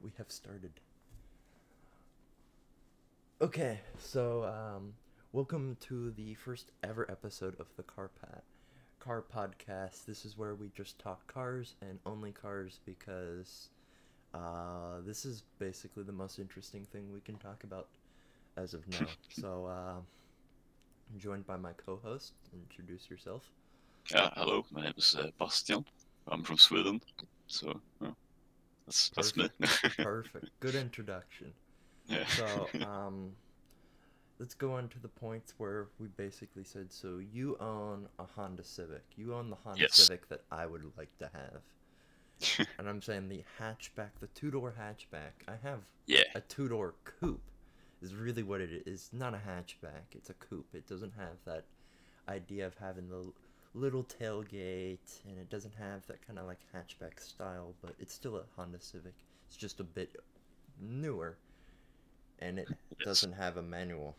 We have started. Okay, so welcome to the first ever episode of the Car Podcast. This is where we just talk cars and only cars because this is basically the most interesting thing we can talk about as of now. So I'm joined by my co-host. Introduce yourself. Hello, my name is Bastian. I'm from Sweden, so that's me. Perfect. Perfect. Good introduction. Yeah. So let's go on to the points where we basically said, so you own a Honda Civic. You own the Honda Yes. Civic that I would like to have. And I'm saying the hatchback, the two-door hatchback. I have Yeah. a two-door coupe is really what it is. It's not a hatchback. It's a coupe. It doesn't have that idea of having the little tailgate, and it doesn't have that kind of like hatchback style, but it's still a Honda Civic. It's just a bit newer, and it Yes. doesn't have a manual.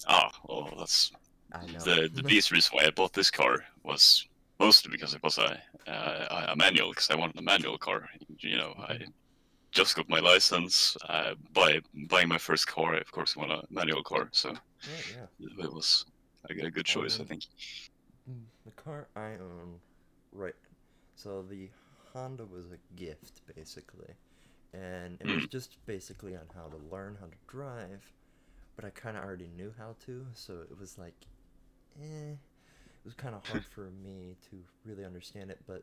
Well, that's I know. the biggest reason why I bought this car was mostly because it was a manual, because I wanted a manual car. You know, I just got my license. Buying my first car, I of course want a manual car, so Right, yeah. it was a good choice, I think. The car I own, right. So the Honda was a gift, basically. And it was just basically on how to learn how to drive. But I kind of already knew how to, so it was like, it was kind of hard for me to really understand it. But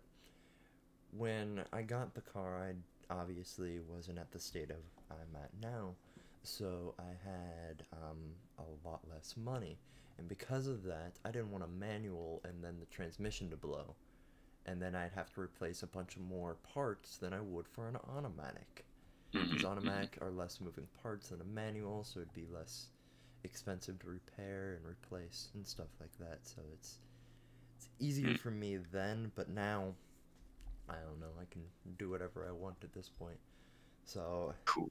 when I got the car, I obviously wasn't at the state of I'm at now, so I had a lot less money, and because of that, I didn't want a manual and then the transmission to blow, and then I'd have to replace a bunch of more parts than I would for an automatic, because automatic are less moving parts than a manual, so it'd be less expensive to repair and replace and stuff like that. So it's easier for me then, but now I don't know. I can do whatever I want at this point. So, Cool.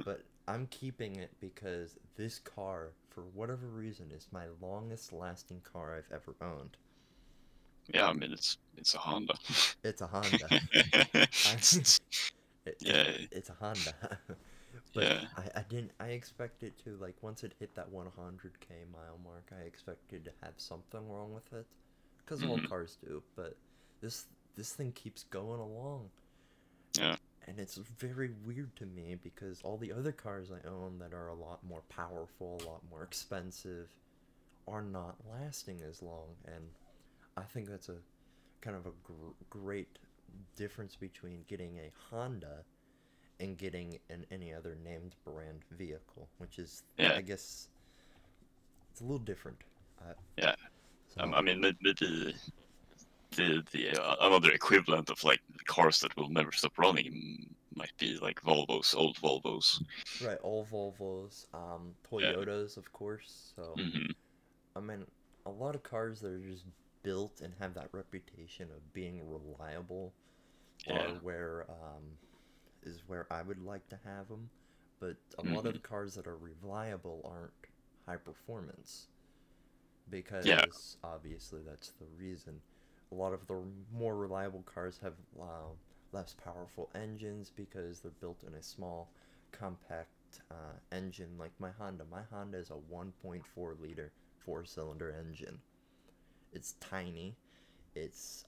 but I'm keeping it because this car, for whatever reason, is my longest lasting car I've ever owned. Yeah, I mean it's a Honda. It's a Honda. Yeah, It's a Honda. But yeah. I didn't. I expected to, like, once it hit that 100K mile mark, I expected to have something wrong with it, because all cars do. But this this thing keeps going along. Yeah. And it's very weird to me because all the other cars I own that are a lot more powerful, a lot more expensive, are not lasting as long. And I think that's a kind of a great difference between getting a Honda and getting any other named brand vehicle, which is, Yeah. I guess, it's a little different. Yeah. So, I mean, maybe the another equivalent of like cars that will never stop running might be like Volvos, old Volvos. right, all Volvos, Yeah. Toyotas, of course. So, Hmm. I mean, a lot of cars that are just built and have that reputation of being reliable are Yeah. where is where I would like to have them. But a lot of the cars that are reliable aren't high performance Yeah. because obviously that's the reason. A lot of the more reliable cars have less powerful engines because they're built in a small, compact engine like my Honda. My Honda is a 1.4 liter four-cylinder engine. It's tiny. It's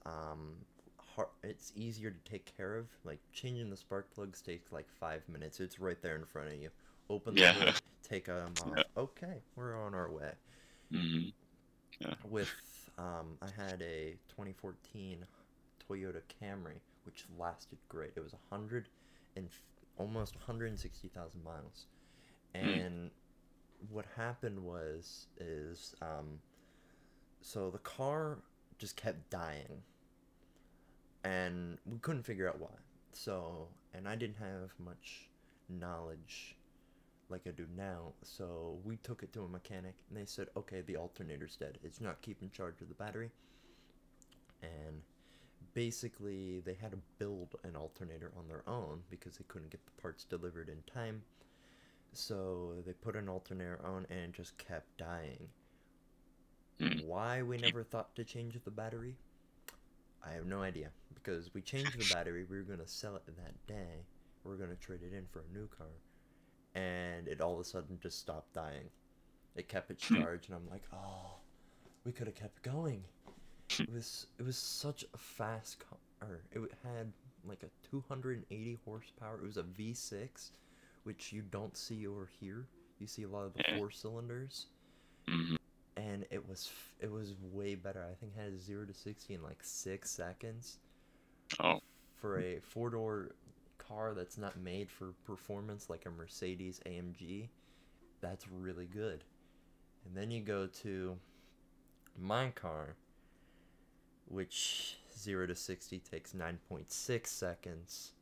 it's easier to take care of. Like changing the spark plugs takes like 5 minutes. It's right there in front of you. Open the Yeah. hood, take them off. Yeah. Okay, we're on our way. Hmm. Yeah. With I had a 2014 Toyota Camry, which lasted great. It was 100 and almost 160,000 miles. And what happened was is so the car just kept dying, and we couldn't figure out why. So, and I didn't have much knowledge like I do now. So we took it to a mechanic, and they said, okay, the alternator's dead. It's not keeping charge of the battery. And basically, they had to build an alternator on their own because they couldn't get the parts delivered in time. So they put an alternator on, and it just kept dying. Mm. Why we never thought to change the battery, I have no idea. Because we changed the battery, we were going to sell it that day, we're gonna trade it in for a new car, and it all of a sudden just stopped dying. It kept its charge, and I'm like, oh, we could have kept going. It was such a fast car. It had like a 280 horsepower. It was a V6, which you don't see or hear. You see a lot of the Yeah. four cylinders, Hmm. and it was way better. I think it had 0 to 60 in like 6 seconds. Oh. For a four-door car that's not made for performance like a Mercedes AMG, that's really good. And then you go to my car, which 0 to 60 takes 9.6 seconds,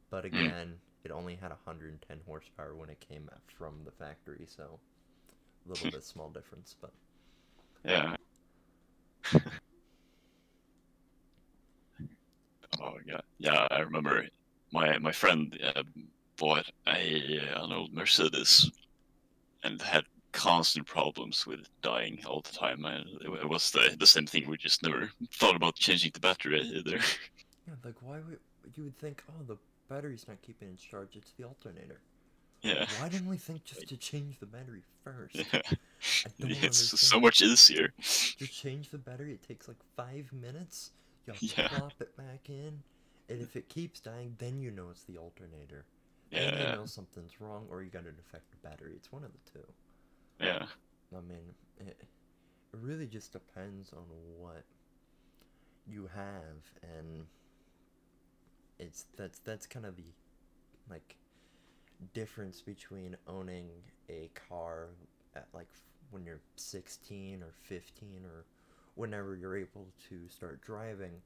but Mm. again, it only had 110 horsepower when it came from the factory, so a little bit small difference, but Yeah. Oh yeah. Yeah, I remember my friend bought an old Mercedes and had constant problems with dying all the time. And it was the same thing. We just never thought about changing the battery either. yeah, like why would you would think, oh, the battery's not keeping its charge, it's the alternator. Yeah. Why didn't we think just to change the battery first? Yeah. I don't It's understand. so much easier. Just change the battery. It takes like 5 minutes. You Yeah. plop it back in, and if it keeps dying, then you know it's the alternator. Then you Yeah. know something's wrong, or you got a defective battery. It's one of the two. Yeah. I mean, it really just depends on what you have, and that's kind of the like difference between owning a car at like when you're 16 or 15 or whenever you're able to start driving,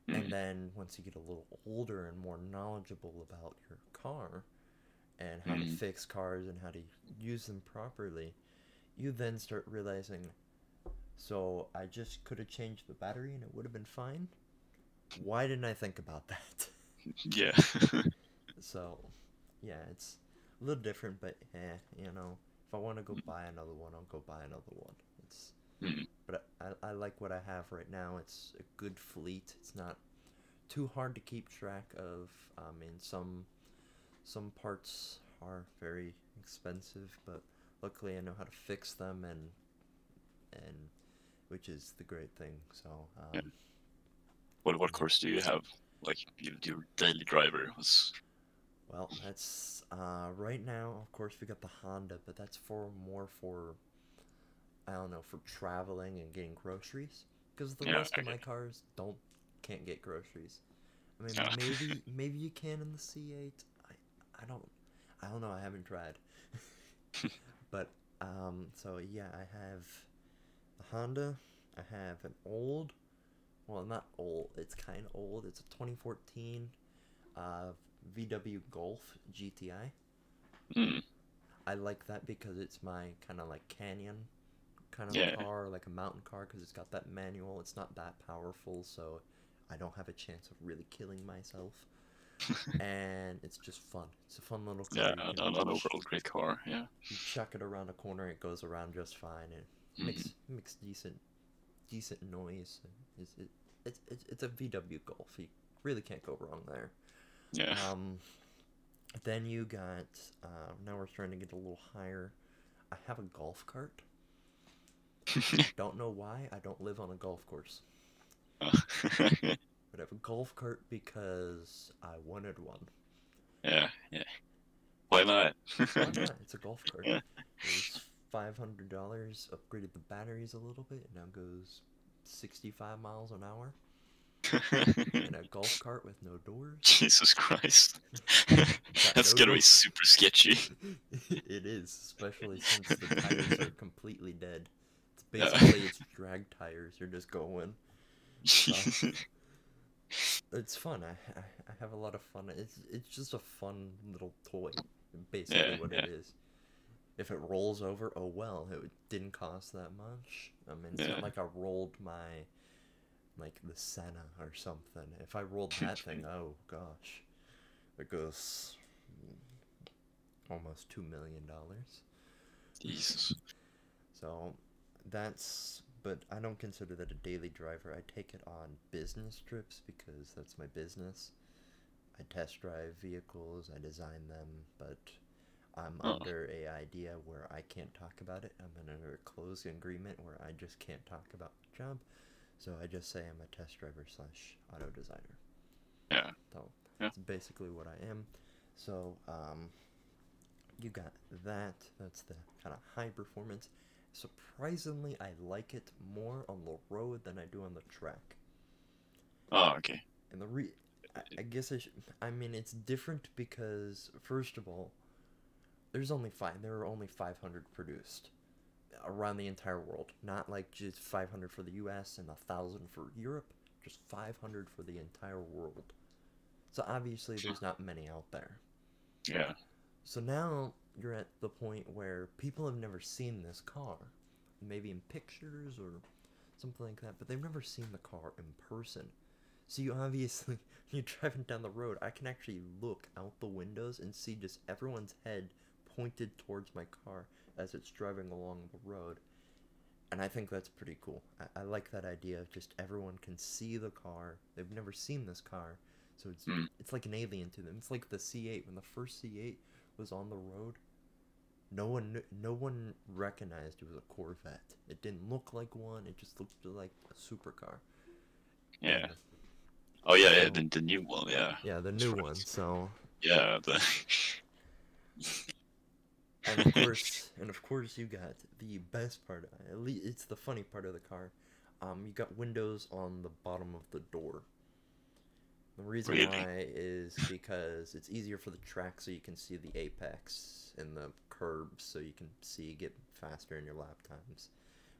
and Mm. then once you get a little older and more knowledgeable about your car and how to Mm. fix cars and how to use them properly, you then start realizing, so I just could have changed the battery and it would have been fine. Why didn't I think about that? Yeah. So, yeah, it's a little different, but if I want to go buy another one, I'll go buy another one. It's Mm. But I like what I have right now. It's a good fleet. It's not too hard to keep track of. I mean, some parts are very expensive, but luckily I know how to fix them, and which is the great thing. So, Yeah. What course do you have? Like your daily driver was. well, that's right now. Of course, we got the Honda, but that's for more for I don't know, for traveling and getting groceries. Because the Yeah. rest of Okay. my cars can't get groceries. I mean, Yeah. maybe you can in the C8. I don't know. I haven't tried. But so yeah, I have a Honda. I have an old, well, not old. It's kind of old. It's a 2014 VW Golf GTI. Mm. I like that because it's my kind of like canyon kind of Yeah. car, like a mountain car, because it's got that manual. It's not that powerful, so I don't have a chance of really killing myself. And it's just fun. It's a fun little car. Yeah. An overall great car. Yeah. You chuck it around a corner, it goes around just fine, and Hmm. makes decent noise. It's a VW Golf. You really can't go wrong there. Yeah. Um, then you got now we're starting to get a little higher. I have a golf cart. Don't know why. I don't live on a golf course. But I have a golf cart because I wanted one. Yeah. Yeah. Why not? Why not? It's a golf cart. Yeah. It was $500. Upgraded the batteries a little bit. It now goes 65 miles an hour. And a golf cart with no doors. Jesus Christ. Got That's no gonna be doors. super sketchy. It is, especially since the tires are completely dead. It's Yeah. basically it's drag tires. You're just going. It's fun. I have a lot of fun. It's just a fun little toy, basically Yeah, what yeah, it is. If it rolls over, oh well, it didn't cost that much. I mean, it's yeah. not like I rolled my like the Senna or something. If I rolled that thing, oh gosh, it goes almost $2 million. Jesus. So that's, but I don't consider that a daily driver. I take it on business trips because that's my business. I test drive vehicles, I design them, but I'm Oh, under a idea where I can't talk about it. I'm under a closed agreement where I just can't talk about my job. So I just say I'm a test driver slash auto designer. yeah, So yeah. that's basically what I am. So you got that. That's the kind of high performance. Surprisingly, I like it more on the road than I do on the track. Oh, okay. And I guess I mean, it's different because first of all, there are only 500 produced around the entire world. Not like just 500 for the U.S. and 1,000 for Europe. Just 500 for the entire world. So obviously, there's not many out there. Yeah. So now you're at the point where people have never seen this car, maybe in pictures or something like that, but they've never seen the car in person. So you obviously, you're driving down the road, I can actually look out the windows and see just everyone's head pointed towards my car as it's driving along the road. And I think that's pretty cool. I like that idea of just everyone can see the car. They've never seen this car, so Mm. it's like an alien to them. It's like the C8 when the first C8 was on the road. No one recognized it was a Corvette. It didn't look like one. It just looked like a supercar. Yeah. And Oh yeah, yeah, so the new one, yeah. yeah, the That's new right. one. So Yeah, the and of course you got the best part. At least it's the funny part of the car. You got windows on the bottom of the door. The reason really. why is because it's easier for the track so you can see the apex and the curbs so you can see get faster in your lap times.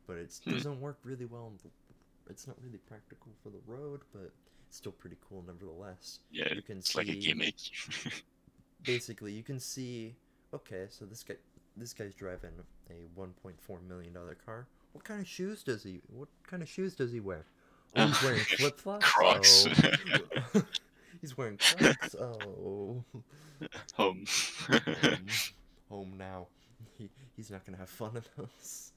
But it Hmm. doesn't work really well. It's not really practical for the road, but it's still pretty cool nevertheless. Yeah, You can it's like a see gimmick. basically you can see okay, so this guy's driving a 1.4 million-dollar car. What kind of shoes does he wear? Oh, he's wearing flip-flops? Crocs. Oh. He's wearing Crocs. Oh. Home. Home. Home now. He's not going to have fun of those.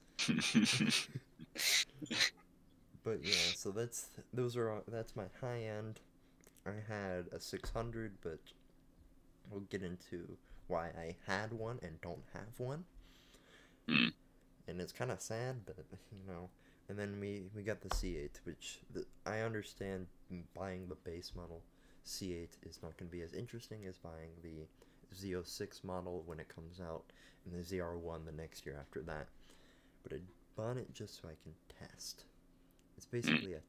But yeah, so that's my high end. I had a 600, but we'll get into why I had one and don't have one. Hmm. And it's kind of sad, but And then we got the C8, which I understand buying the base model C8 is not going to be as interesting as buying the Z06 model when it comes out, and the ZR1 the next year after that. But I bought it just so I can test. It's Hmm. basically a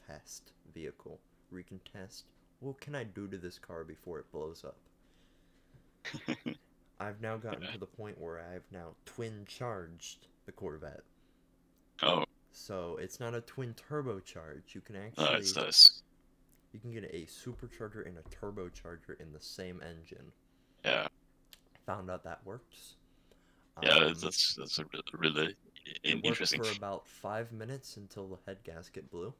test vehicle where you can test what can I do to this car before it blows up. I've now gotten Yeah. to the point where I've now twin charged the Corvette. Oh, So it's not a twin turbocharge. it's nice. You can get a supercharger and a turbocharger in the same engine. Yeah. Found out that works. Yeah, Um, that's a really it worked interesting. for about 5 minutes until the head gasket blew,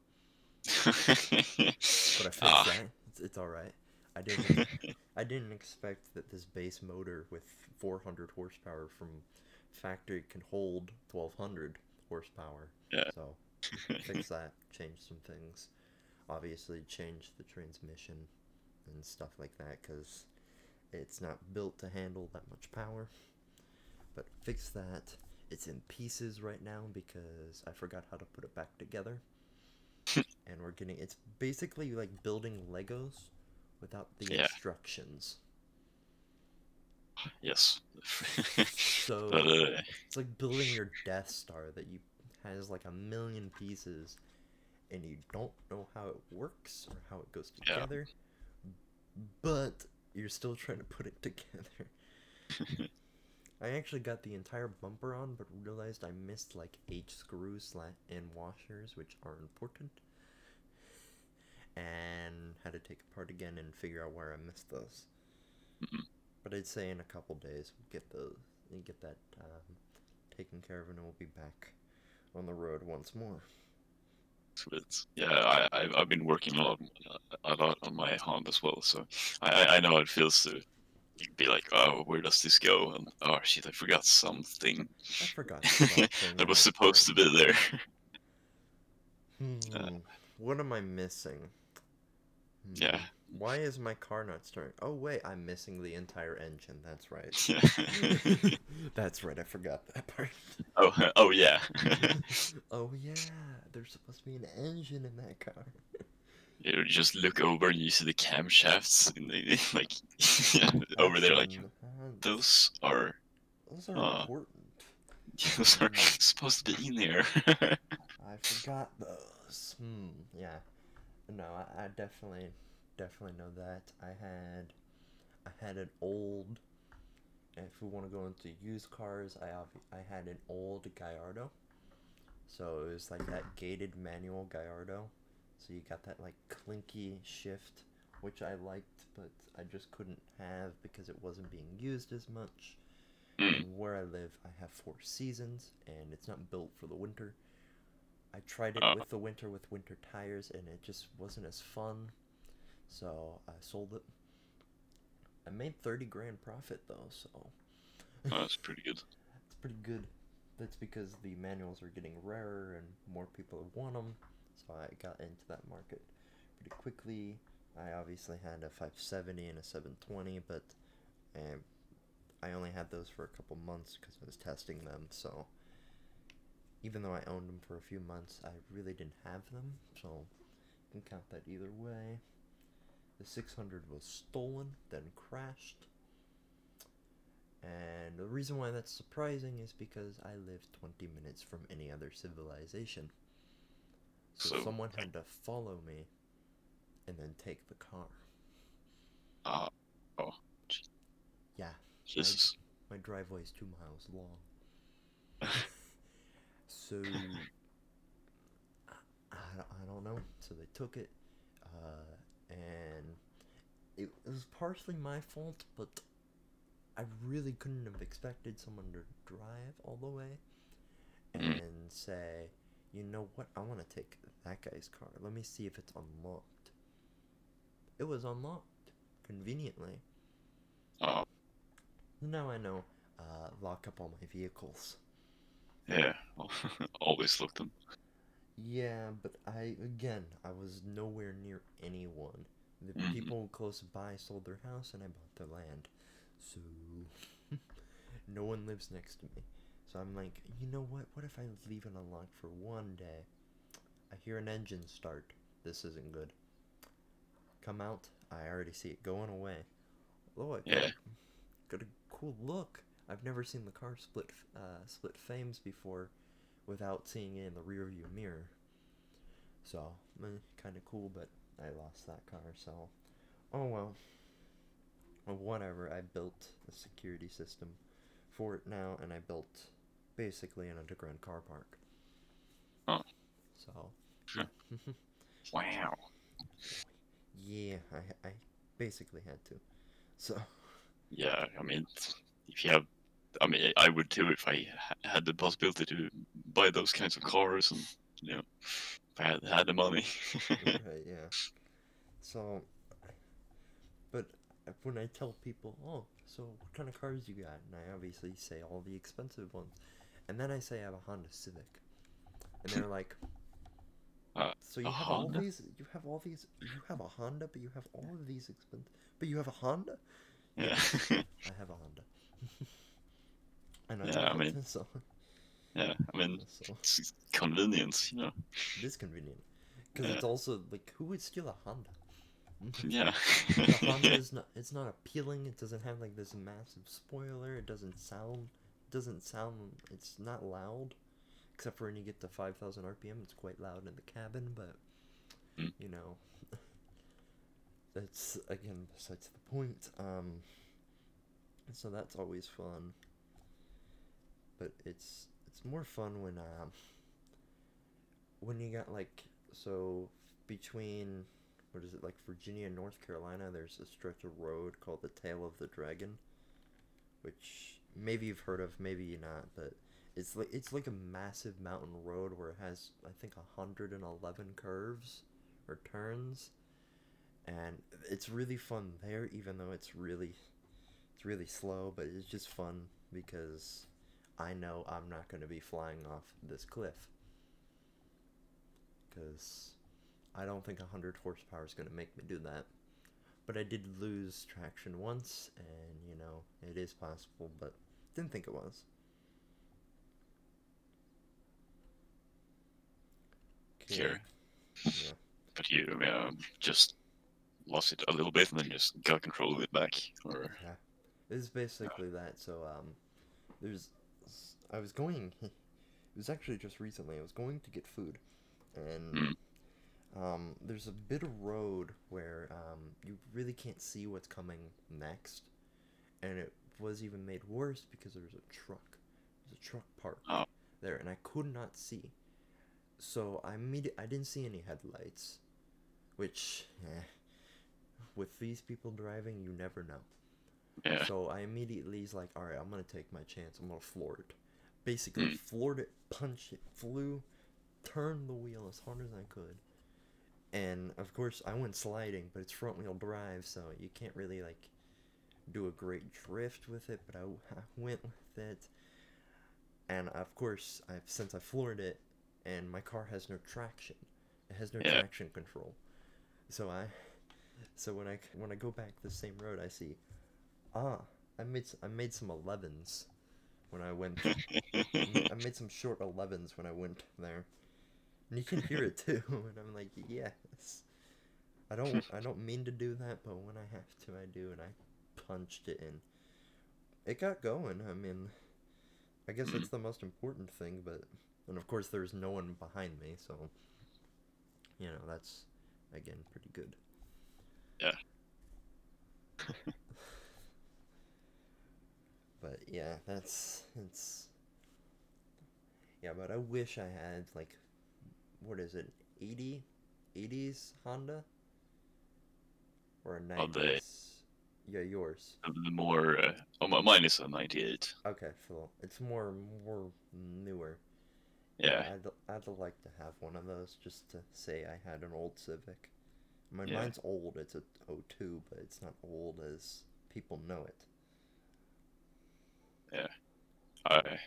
but I fixed Ah, that. It's all right. I didn't I didn't expect that this base motor with 400 horsepower from factory can hold 1200 horsepower. yeah. So fix that, change some things. Obviously change the transmission and stuff like that because it's not built to handle that much power. But fix that. It's in pieces right now because I forgot how to put it back together. And it's basically like building Legos without the Yeah. instructions. Yes. But So it's like building your Death Star that you has like a million pieces and you don't know how it works or how it goes yeah. together, but you're still trying to put it together. I actually got the entire bumper on, but realized I missed like H screws and washers, which are important, and had to take it apart again and figure out where I missed those. Mhm. But I'd say in a couple days we'll get that taken care of, and we'll be back on the road once more. Sweet. Yeah, I've been working a lot on my Honda as well, so I know how it feels to be like, oh, where does this go? And oh shit, I forgot something I forgot something that was supposed to important. be there. Hmm. What am I missing? Yeah, Hmm. Why is my car not starting? Oh wait, I'm missing the entire engine. That's right. Yeah. That's right. I forgot that part. Oh yeah. Oh yeah, there's supposed to be an engine in that car. You just look over and you see the camshafts in the like over there. Like Actually, those are those are uh important. those are Hmm, supposed to be in there. I forgot those. Yeah. No, I definitely know that. I had an old. If we want to go into used cars, I had an old Gallardo. So it was like that gated manual Gallardo. So you got that like clinky shift, which I liked, but I just couldn't have because it wasn't being used as much. Mm. And where I live, I have four seasons, and it's not built for the winter. I tried it Uh, with the winter with winter tires, and it just wasn't as fun. So I sold it. I made 30 grand profit though, so that's pretty good. it's pretty good. That's because the manuals are getting rarer and more people want them. So I got into that market pretty quickly. I obviously had a 570 and a 720, but um, I only had those for a couple months because I was testing them. So even though I owned them for a few months, I really didn't have them. So you can count that either way. The 600 was stolen, then crashed. And the reason why that's surprising is because I live 20 minutes from any other civilization. So So someone had to follow me and then take the car. uh oh Yeah, my Jesus. my driveway is 2 miles long. So I don't know. So they took it, and it was partially my fault, but I really couldn't have expected someone to drive all the way Mm. and say, you know what, I want to take that guy's car. Let me see if it's unlocked. It was unlocked, conveniently. Oh Now I know, lock up all my vehicles. yeah. Always look them. Yeah, but I was nowhere near anyone. The Mm. people close by sold their house and I bought their land. So, no one lives next to me. So I'm like, you know what? What if I leave it unlocked for one day? I hear an engine start. This isn't good. Come out. I already see it going away. Oh, I Yeah. got a cool look. I've never seen the car split flames before without seeing it in the rearview mirror. So, kind of cool, but I lost that car, so oh well. Whatever, I built a security system for it now, and I built basically an underground car park. Oh So, sure. yeah. Wow. Yeah, I basically had to. So, Yeah. I mean, if you have, I mean, I would too if I had the possibility to buy those kinds of cars and you know if I had the money. right, yeah. So, but when I tell people, oh, so what kind of cars you got? And I obviously say all the expensive ones. And then I say I have a Honda Civic. And they're like, so A you have all Honda? these, you have a Honda, but you have all of these but you have a Honda? Yeah. Yes, I have a Honda. And I Yeah. love I it. mean, So, yeah. I mean, so it's convenience, you know. it is convenient. Because Yeah. it's also, like, who would steal a Honda? Yeah. The Honda is not, it's not appealing. It doesn't have, like, this massive spoiler. It doesn't sound, it's not loud. Except for when you get to 5,000 RPM, it's quite loud in the cabin, but, Mm. you know, that's, again, besides the point. So that's always fun. But it's more fun when you got, like, so between, what is it, like, Virginia and North Carolina, there's a stretch of road called the Tail of the Dragon, which maybe you've heard of, maybe you're not, but it's like a massive mountain road where it has, I think, 111 curves or turns, and it's really fun there, even though it's really slow, but it's just fun because I know I'm not going to be flying off this cliff because I don't think 100 horsepower is going to make me do that. but I did lose traction once, and you know, it is possible, but didn't think it was. Okay. Here. Yeah. But you just lost it a little bit and then just got control of it back, or Yeah. It's basically that. So there's I was going. It was actually just recently. I was going to get food, and there's a bit of road where you really can't see what's coming next, and it was even made worse because there was a truck. There's a truck parked oh there, and I could not see. So I didn't see any headlights, which with these people driving, you never know. yeah. So I immediately was like, all right, I'm gonna take my chance. I'm gonna floor it. Basically, floored it, punched it, flew, turned the wheel as hard as I could, and of course I went sliding, but it's front wheel drive, so you can't really like do a great drift with it. But I went with it, and of course since I floored it, and my car has no traction, it has no traction control. So when I go back the same road, I see, I made some 11s when I went. I made some short 11s when I went there, and you can hear it too. And I'm like, yes. I don't mean to do that, but when I have to, I do. And I punched it in. It got going. I mean, I guess that's the most important thing. But and of course, there's no one behind me, so you know that's again pretty good. Yeah. But yeah, it's yeah. But I wish I had like, what is it, 80s Honda or a Oh, 90s? Yeah, yours. the more mine is a 98. Okay, so it's more newer. Yeah, Yeah, I'd like to have one of those just to say I had an old Civic. I mean, yeah, mine's old. It's a '02, but it's not old as people know it. yeah. I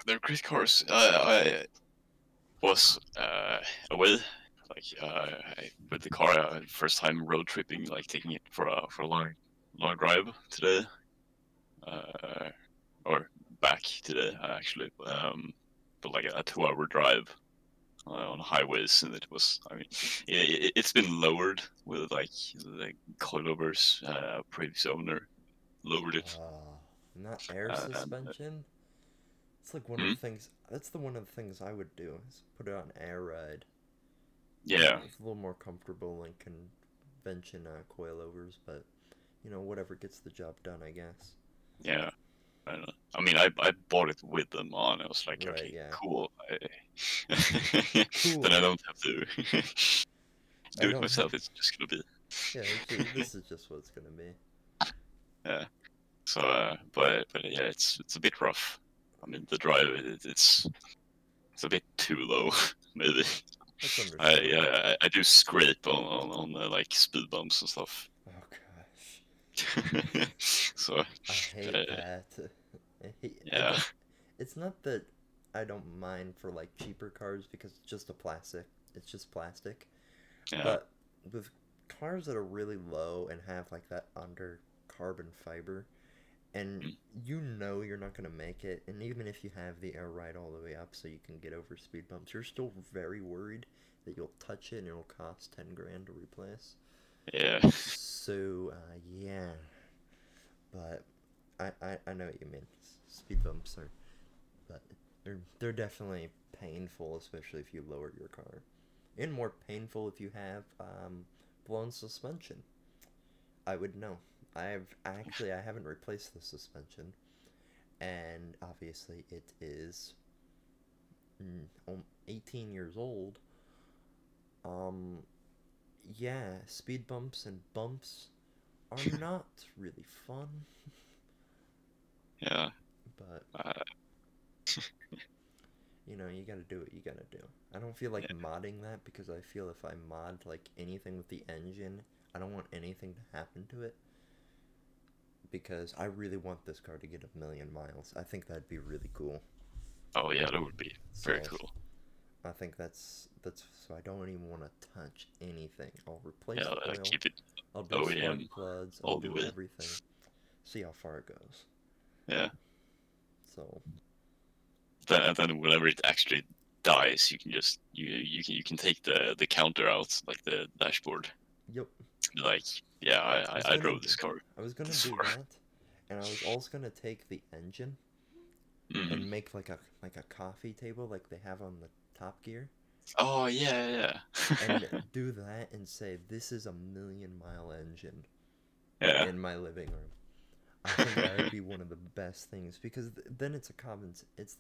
They're great cars. I was away, like with the car, first time road tripping, like taking it for a long drive today, or back today actually. But like a 2 hour drive on highways, and it was. I mean, it's been lowered with like the coilovers. Previous owner lowered it. Not air And suspension. It's like one of the things. That's the one of the things I would do is put it on air ride. yeah, It's a little more comfortable than convention coilovers, but you know whatever gets the job done, I guess. yeah. I don't know. I mean, I bought it with them on. I was like, Right? okay, Yeah. cool. Then Cool. I don't have to I do it don't have. myself. It's just gonna be, Yeah. This is just what it's gonna be. yeah. So, but yeah, it's a bit rough. I mean, the drive it's a bit too low, maybe. That's understandable. I do scrape on the, like speed bumps and stuff. Oh gosh. So, I hate that. yeah, It's not that I don't mind for like cheaper cars because it's just a plastic. It's just plastic. yeah, But with cars that are really low and have like that under carbon fiber, and you know you're not gonna make it, and even if you have the air ride all the way up so you can get over speed bumps, you're still very worried that you'll touch it and it'll cost 10 grand to replace. yeah, So yeah, but I know what you mean. Speed bumps are, but they're definitely painful, especially if you lower your car, and more painful if you have blown suspension. I would know. I haven't replaced the suspension, and obviously it is 18 years old. Um, yeah, speed bumps and bumps are not really fun, yeah. but Uh, you know, you gotta do what you gotta do. I don't feel like yeah, modding that because I feel if I mod like anything with the engine, I don't want anything to happen to it because I really want this car to get 1,000,000 miles. I think that'd be really cool. oh yeah, that would be very So cool. I think that's so I don't even want to touch anything. I'll replace Yeah, the oil. keep it I'll do spark OEM plugs. I'll all the do way. everything. See how far it goes. Yeah. So, Then whenever it actually dies, you can just you can take the counter out, like the dashboard. yep. Like, yeah, I drove this car I was gonna this do far. that, and I was also gonna take the engine Mm. and make like a coffee table like they have on the Top Gear, Oh yeah, and yeah. do that and say this is a million-mile engine Yeah. in my living room. I think that would be one of the best things because then it's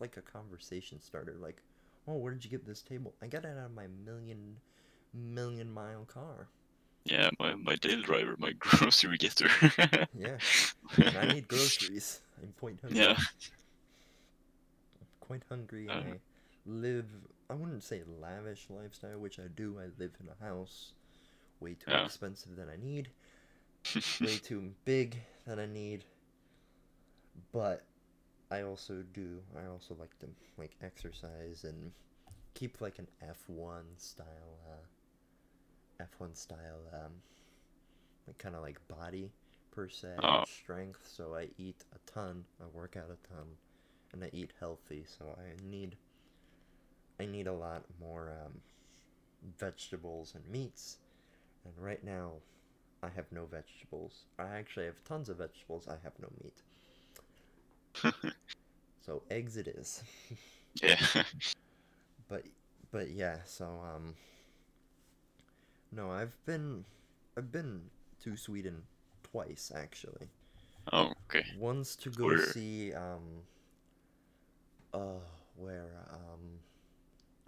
like a conversation starter. Like, oh, where did you get this table? I got it out of my million mile car. Yeah, my daily driver, my grocery getter. Yeah, and I need groceries. I'm quite Yeah. hungry. Quite hungry, and Uh, I live. I wouldn't say lavish lifestyle, which I do. I live in a house way too yeah. expensive than I need, way too big than I need. But I also do. I also like to like exercise and keep like an F1 style, like kind of like body per se and Oh, strength. So I eat a ton. I work out a ton, and I eat healthy. So I need a lot more vegetables and meats. And right now, I have no vegetables. I actually have tons of vegetables. I have no meat. So eggs it is. yeah. But but yeah. So no, I've been to Sweden twice actually. Oh, okay. Once to go We're see where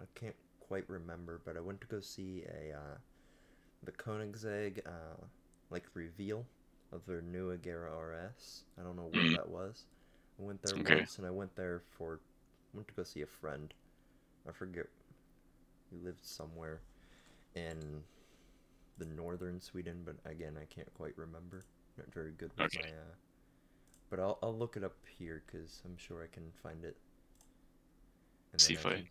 I can't quite remember, but I went to go see a the Koenigsegg like reveal of their new Agera RS. I don't know where mm, that was. I went there okay. once, and I went to go see a friend. I forget, he lived somewhere in the northern Sweden, but again, I can't quite remember. Not very good with my Okay. but I'll look it up here because I'm sure I can find it, and then See I if I can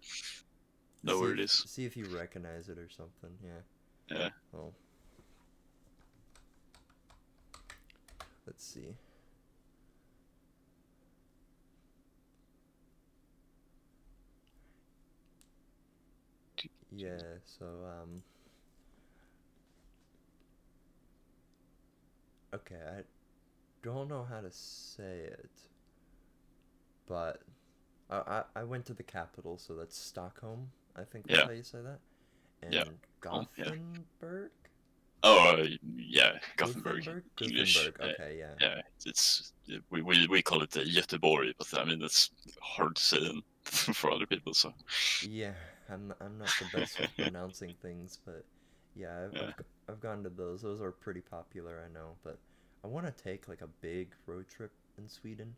know where it is. see if you recognize it or something. Yeah. Yeah. Well, let's see. Yeah. So okay, I don't know how to say it, but I went to the capital, so that's Stockholm. I think that's Yeah. how you say that. Yeah. And Oh, yeah. Gothenburg? Oh, yeah. Gothenburg, Gothenburg? English. Gothenburg. Okay, yeah. Yeah. It's we call it Göteborg, but I mean it's hard to say for other people. So Yeah, I'm not the best with pronouncing things, but yeah, yeah. I've gone to those. Those are pretty popular, I know, but I want to take like a big road trip in Sweden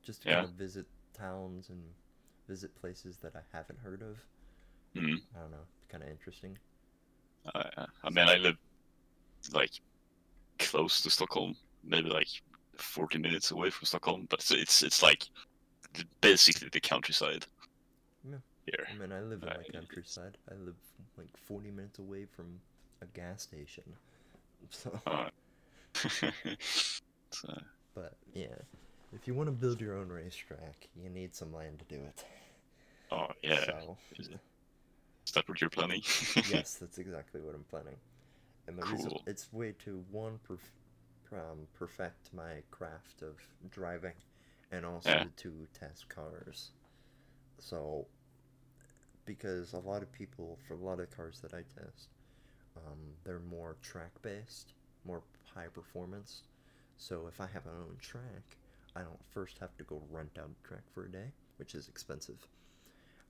just to kind Yeah. of visit towns and visit places that I haven't heard of. Mm. I don't know, kind of interesting. I mean, So, I live like close to Stockholm, maybe like 40 minutes away from Stockholm, but it's like basically the countryside yeah. here. I mean, I live in the It's, countryside. I live like 40 minutes away from a gas station. So, uh, so, but yeah, if you want to build your own racetrack, you need some land to do it. oh yeah, So, is that what you're planning? yes, that's exactly what I'm planning. And the reason Cool. it's way to perfect my craft of driving, and also Yeah, to test cars. So, because a lot of people, for a lot of cars that I test, they're more track based, more high performance. So if I have my own track, I don't first have to go rent out a track for a day, which is expensive.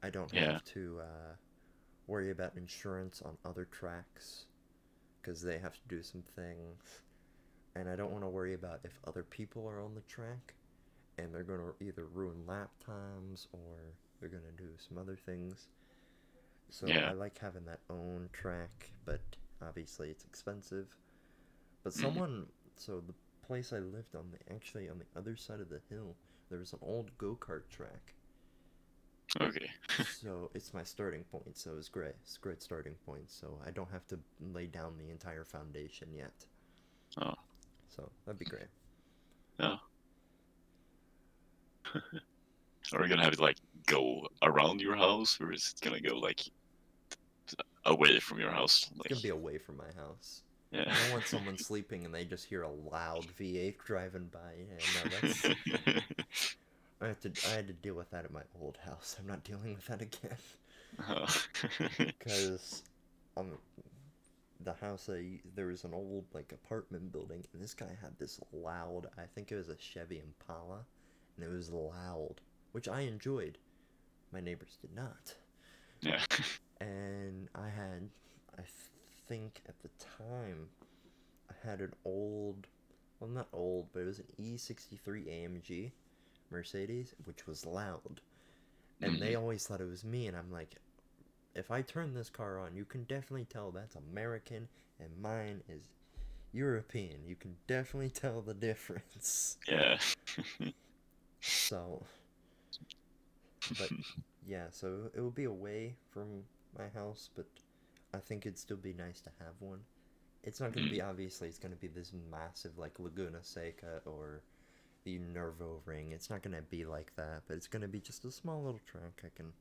I don't yeah, have to worry about insurance on other tracks because they have to do some things. And I don't want to worry about if other people are on the track and they're going to either ruin lap times or they're going to do some other things. So yeah. I like having that own track, but obviously it's expensive. But Mm. so the place I lived on, actually on the other side of the hill, there was an old go kart track. Okay. So it's my starting point, so it's great. It's a great starting point, so I don't have to lay down the entire foundation yet. Oh, So that'd be great. yeah. Are you gonna have it like go around your house, or is it gonna go like away from your house? It's Like, gonna be away from my house. yeah. I don't want someone sleeping and they just hear a loud V8 driving by. Yeah, no, that's I had to deal with that at my old house. I'm not dealing with that again. Oh. Cause um the house there was an old like apartment building and this guy had this loud, I think it was a Chevy Impala, and it was loud, which I enjoyed. My neighbors did not. Yeah. And I think at the time I had an old, well, not old, but it was an E63 AMG Mercedes, which was loud. And they Mhm. always thought it was me, and I'm like, if I turn this car on, you can definitely tell that's American, and mine is European. You can definitely tell the difference. Yeah. So, but yeah, so it will be away from my house, but I think it'd still be nice to have one. It's not going to be, Mm. obviously, it's going to be this massive, like, Laguna Seca or the Nervo ring. It's not going to be like that, but it's going to be just a small little track. I can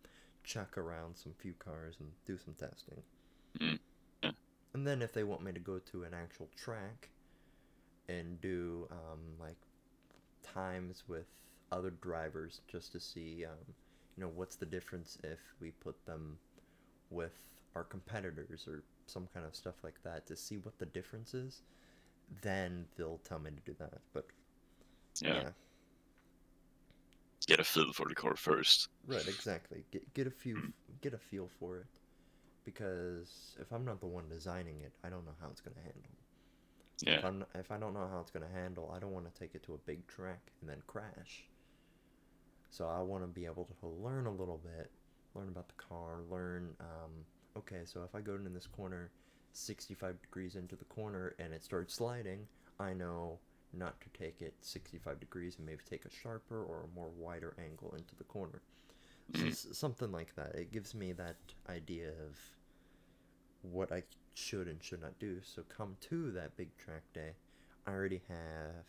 chuck around some few cars and do some testing. Mm. Yeah. And then if they want me to go to an actual track and do, like, times with other drivers just to see, what's the difference if we put them with our competitors or some kind of stuff like that to see what the difference is, then they'll tell me to do that. But Yeah. yeah, Get a feel for the car first. right, exactly. Get a feel for it, because if I'm not the one designing it, I don't know how it's gonna handle. Yeah. If I don't know how it's gonna handle, I don't want to take it to a big track and then crash. So I want to be able to learn a little bit, learn about the car, learn. Okay, so if I go in this corner, 65 degrees into the corner, and it starts sliding, I know not to take it 65 degrees and maybe take a sharper or a more wider angle into the corner. So Mm. something like that. It gives me that idea of what I should and should not do. So come to that big track day, I already have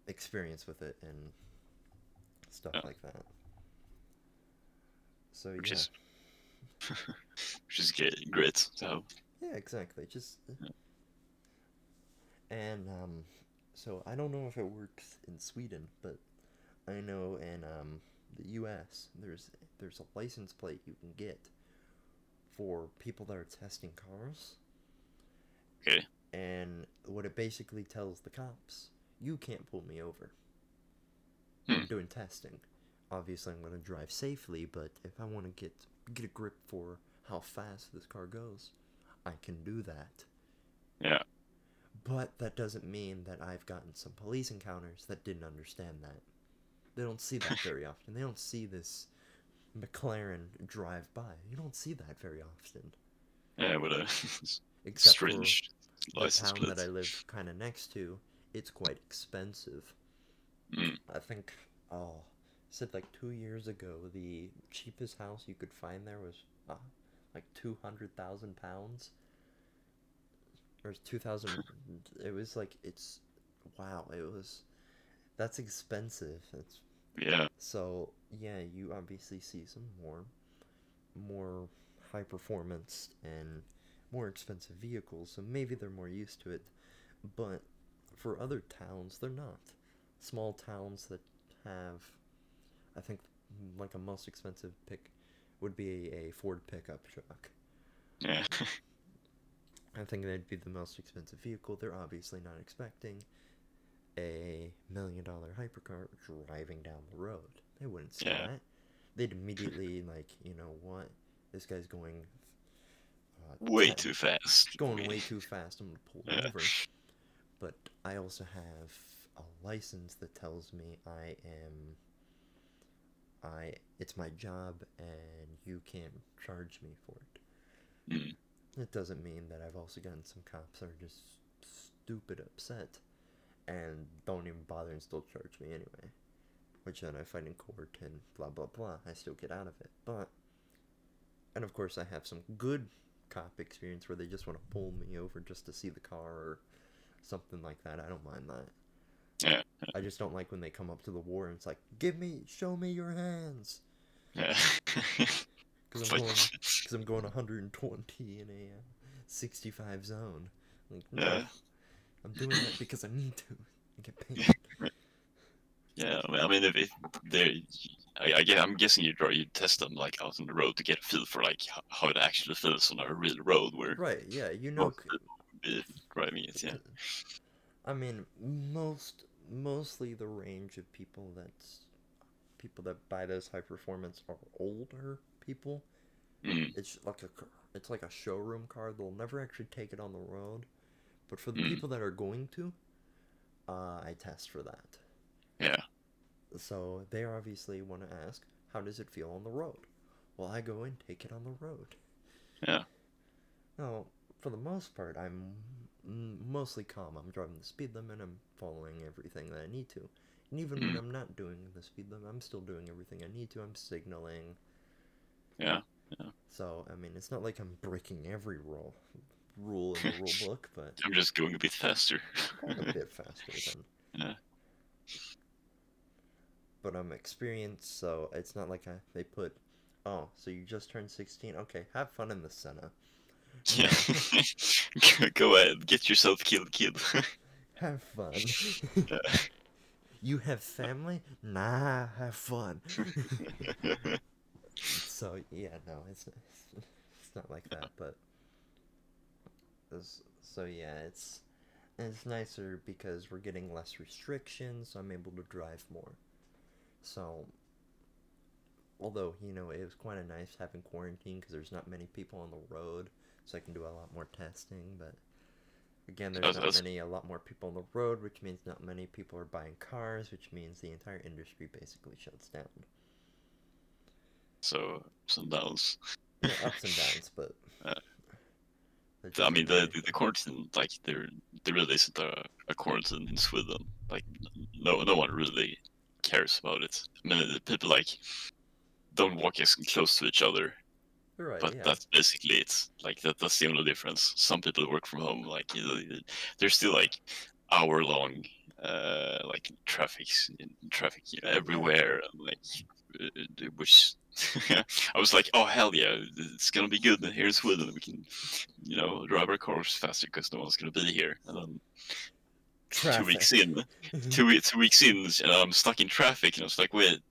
experience with it and stuff Yeah. like that. So Which yeah, is which is great. So yeah, exactly. Just yeah. and so I don't know if it works in Sweden, but I know in the U.S. there's a license plate you can get for people that are testing cars, Okay. and what it basically tells the cops, you can't pull me over. Hmm. I'm doing testing. Obviously, I'm going to drive safely, but if I want to get a grip for how fast this car goes, I can do that. Yeah. But that doesn't mean that I've gotten some police encounters that didn't understand that. They don't see that very often. They don't see this McLaren drive by. You don't see that very often. Yeah. With a Except for strange the license town that I plate. live kind of next to, it's quite expensive. Mm. I think, oh, said like 2 years ago, the cheapest house you could find there was like £200,000, or 2,000. It was like wow. That's expensive. It's Yeah. so yeah. You obviously see some more high performance and more expensive vehicles, so maybe they're more used to it. But for other towns, they're not. Small towns that have, I think, like a most expensive pick would be a Ford pickup truck. Yeah. I think that'd be the most expensive vehicle. They're obviously not expecting a $1 million hypercar driving down the road. They wouldn't see Yeah. that. They'd immediately, like, you know what? This guy's going Way too fast for going me. way too fast. I'm gonna pull him Yeah. over. But I also have a license that tells me I it's my job and you can't charge me for it. Mm. It doesn't mean that I've also gotten some cops that are just stupid upset and don't even bother and still charge me anyway. which then I fight in court and blah blah blah. I still get out of it, but and of course I have some good cop experience where they just want to pull me over just to see the car or something like that. I don't mind that. Yeah. I just don't like when they come up to the war and it's like, show me your hands. Yeah. Because I'm going 120 in a 65 zone. Like, no, Yeah. I'm doing that because I need to. I get paid. Yeah, I mean, if I'm guessing you test them like out on the road to get a feel for like how it actually feels on a real road where Right, yeah, you know. most people would be driving it. Yeah. I mean, mostly the range of people that buy those high performance are older people. Mm. It's like a showroom car. They'll never actually take it on the road. But for the Mm. people that are going to, I test for that. Yeah. So they obviously want to ask, how does it feel on the road? Well, I go and take it on the road. Yeah. Now, for the most part, I'm mostly calm. I'm driving the speed limit. I'm following everything that I need to. And even when I'm not doing the speed limit, I'm still doing everything I need to. I'm signaling. Yeah. Yeah. So, I mean, it's not like I'm breaking every rule in the rule book, but I'm just going a bit faster. going a bit faster than. Yeah. But I'm experienced, so it's not like they put, oh, so you just turned 16? Okay, have fun in the Senna. Yeah. Go ahead, get yourself killed, kid. Have fun. Yeah. You have family? Nah, have fun. So, yeah, no, it's not like that, but so yeah, it's nicer because we're getting less restrictions, so I'm able to drive more. So, although, you know, it was kind of nice having quarantine because there's not many people on the road, so I can do a lot more testing, but again, there's a lot more people on the road, which means not many people are buying cars, which means the entire industry basically shuts down. So, ups and downs. Yeah, ups and downs, but I mean, the quarantine, like, there really isn't a quarantine in Sweden. Like, no one really cares about it. I mean, the people, like, don't walk as close to each other. Right, But yeah. that's basically it. Like, that's the only difference. Some people work from home. Like, there's still, like, hour-long, like, traffic, you know, everywhere. And, like, which... I was like, oh hell yeah, it's gonna be good here in Sweden. We can, you know, drive our cars faster because no one's gonna be here. And then traffic. 2 weeks in, 2 weeks in, and I'm stuck in traffic, and I was like, wait,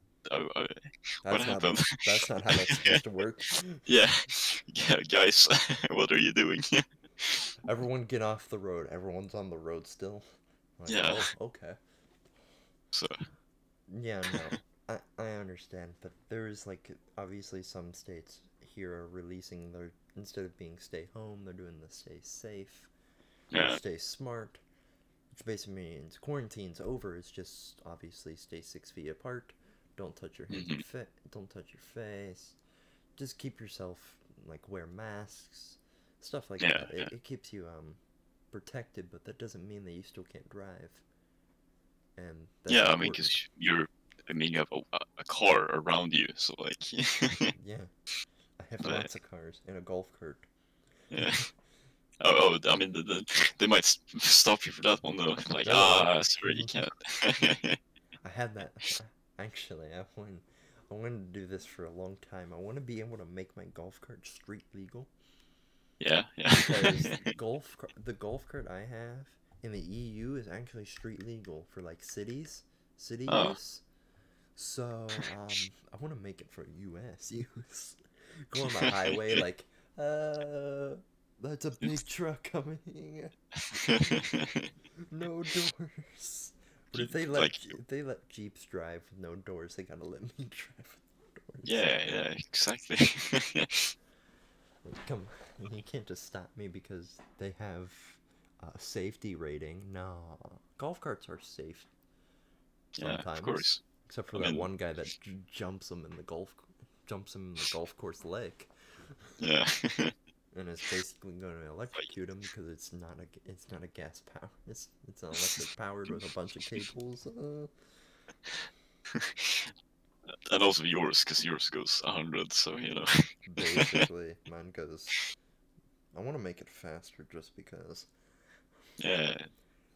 what happened? That's not how that's supposed to work. Yeah, guys, what are you doing? Everyone get off the road. Everyone's on the road still. Like, Yeah. Oh, okay. So. Yeah, no. I understand, but there's like obviously some states here are releasing their, instead of being stay home, they're doing the stay safe, or stay smart, which basically means quarantine's over. It's just obviously stay 6 feet apart, don't touch your hands, don't touch your face, just keep yourself, like, wear masks, stuff like that. It keeps you protected, but that doesn't mean that you still can't drive. And that's I mean, because you have a car around you, so like. Yeah, I have lots of cars and a golf cart. Yeah. Oh, I mean, they might stop you for that one though. Like, sorry, you can't. I had that. Actually, I wanted to do this for a long time. I want to be able to make my golf cart street legal. Yeah. Because the golf cart I have in the EU is actually street legal for like city use. So I want to make it for U.S. use. Go on the highway like, that's a big truck coming. No doors. But if they let Jeeps drive with no doors, they gotta let me drive with no doors. Yeah, exactly. Come, you can't just stop me because they have a safety rating. No, golf carts are safe. Sometimes, yeah, of course. Except for that one guy that jumps him in the golf course lake. Yeah. And it's basically going to electrocute him because it's not a gas power. It's an electric powered with a bunch of cables. And also yours, because yours goes 100, so you know. Basically, mine goes. I want to make it faster just because. Yeah,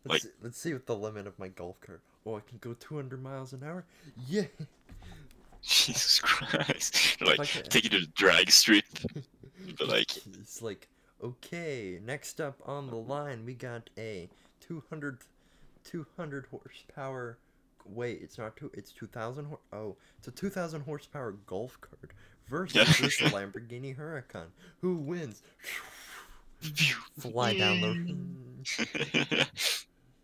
like Let's see what the limit of my golf cart. Oh, I can go 200 miles an hour. Yeah. Jesus Christ. Like If I take it to the drag strip, but like it's like, okay, next up on the line we got a 200 horsepower. Wait, it's not two. It's 2,000. Oh, it's a 2,000 horsepower golf cart yeah. versus this Lamborghini Huracan. Who wins? Fly down the.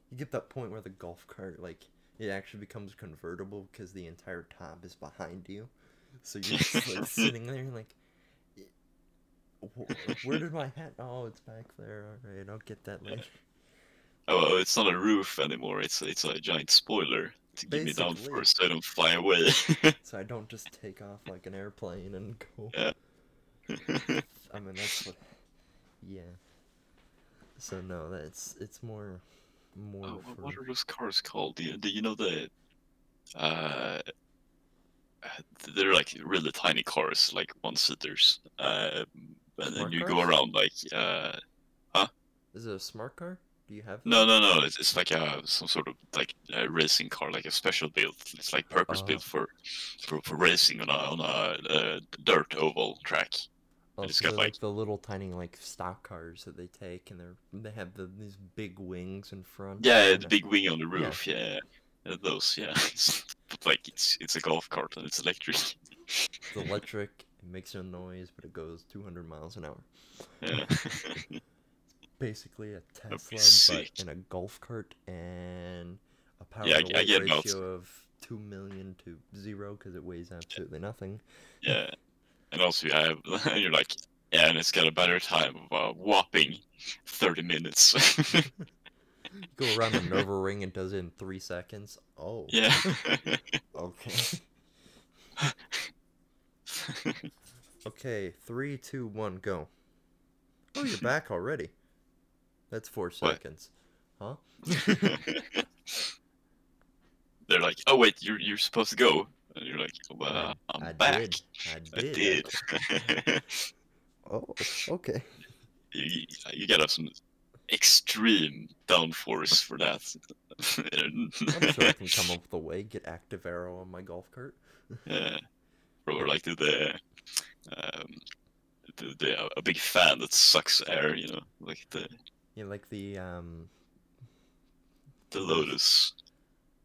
You get that point where the golf cart, like, it actually becomes convertible because the entire top is behind you. So you're just like sitting there, like, where did my hat? Oh, it's back there. All right, I'll get that later. Oh, it's not a roof anymore. It's a giant spoiler to keep me down Basically. first so I don't fly away. So I don't just take off like an airplane and go. Yeah. I mean, that's what. Yeah. So no, it's more Oh, for. what are those cars called? Do you know the uh they're like really tiny cars, like one seaters. And then Smart you cars? go around like huh? Is it a smart car? Do you have No, those? no, no. It's like some sort of like a racing car, like a special built. It's like purpose built for racing on a dirt oval track. Oh, And it's so got they're like like the little tiny like stock cars that they take, and they have these big wings in front. yeah, And the big wing on the yeah, roof. Yeah, those. Yeah, but like it's a golf cart and it's electric. it's electric. It makes no noise, but it goes 200 miles an hour. Yeah, Basically a that'd be Tesla, but sick. in a golf cart, and a power Yeah, to I weight get about ratio of 2 million to 0 because it weighs absolutely nothing. yeah, and also you have you're like yeah, and it's got a better time of a whopping 30 minutes. Go around a Nürburgring and does it in 3 seconds. Oh, Yeah. okay. Okay, 3, 2, 1, go. Oh, you're back already. That's 4 What? seconds. Huh? They're like, oh wait, you're supposed to go, and you're like, I, well, I'm I back. did. I I did, did. actually. Oh, okay. You gotta have some extreme downforce for that. I'm sure I can come up with a way. Get active arrow on my golf cart. Yeah, or like um, a big fan that sucks air, you know, like Yeah, like the what is Lotus.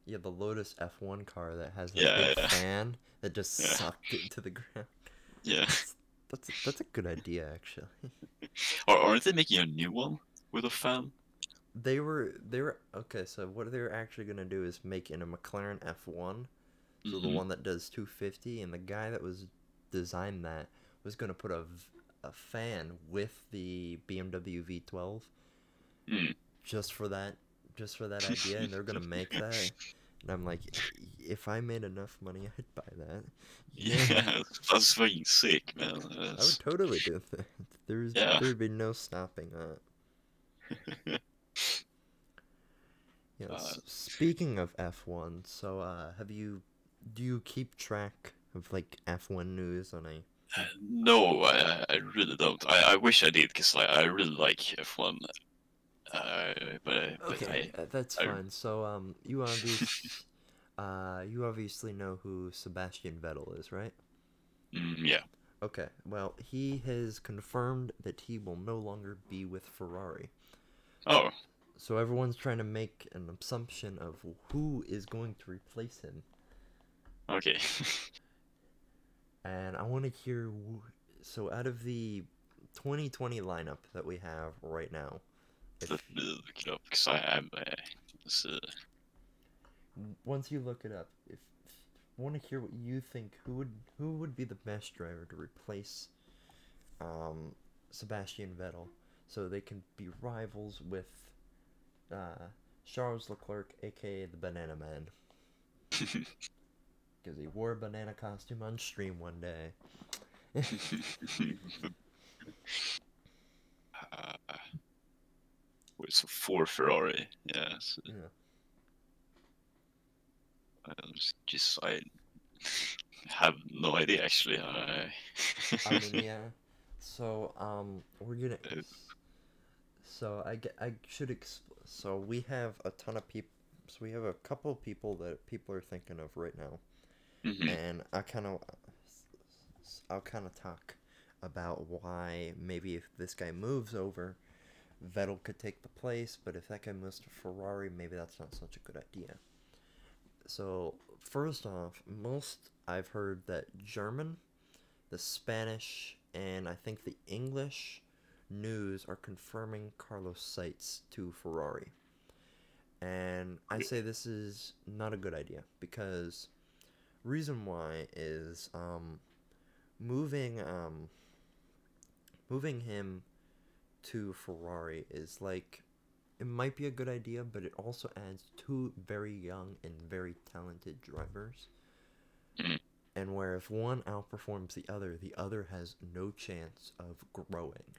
yeah, the Lotus F1 car that has that Yeah, big yeah, fan that just yeah, sucked it to the ground. yeah. That's a good idea, actually. Or aren't they making a new one with a fan? They were okay. So what they were actually gonna do is make in a McLaren F1, so the Hmm. one that does 250, and the guy that was designed that was gonna put a fan with the BMW V12 Mm. just for that idea, and they're gonna make that. And I'm like, if I made enough money, I'd buy that. Yeah, Yeah, that's fucking sick, man. I would That's, totally do that. yeah. There'd be no stopping that. Uh, Yes. Speaking of F1, so do you keep track of like F1 news on a? no, I really don't. I wish I did, because I really like F1. But Okay, that's I fine. So you obviously know who Sebastian Vettel is, right? yeah. Okay. Well, he has confirmed that he will no longer be with Ferrari. Oh, So everyone's trying to make an assumption of who is going to replace him. okay. And I want to hear. So out of the 2020 lineup that we have right now, Let if me look it up, because I am. once you look it up, if I want to hear what you think, who would be the best driver to replace Sebastian Vettel, so they can be rivals with Charles Leclerc, aka the Banana Man, because he wore a banana costume on stream one day. Wait, so for Ferrari, yes. Yeah. Let me Just I have no idea actually. I mean, yeah. So, we're gonna. So I should so we have a ton of people. So we have a couple of people that people are thinking of right now, Mhm. and I'll kind of talk about why maybe if this guy moves over, Vettel could take the place, but if that guy moves to Ferrari, maybe that's not such a good idea. So first off, most I've heard that German, the Spanish, and I think the English news are confirming Carlos Sainz to Ferrari. And I say this is not a good idea because reason why is moving moving him to Ferrari is like it might be a good idea, but it also adds two very young and very talented drivers. Mhm. And where if one outperforms the other has no chance of growing.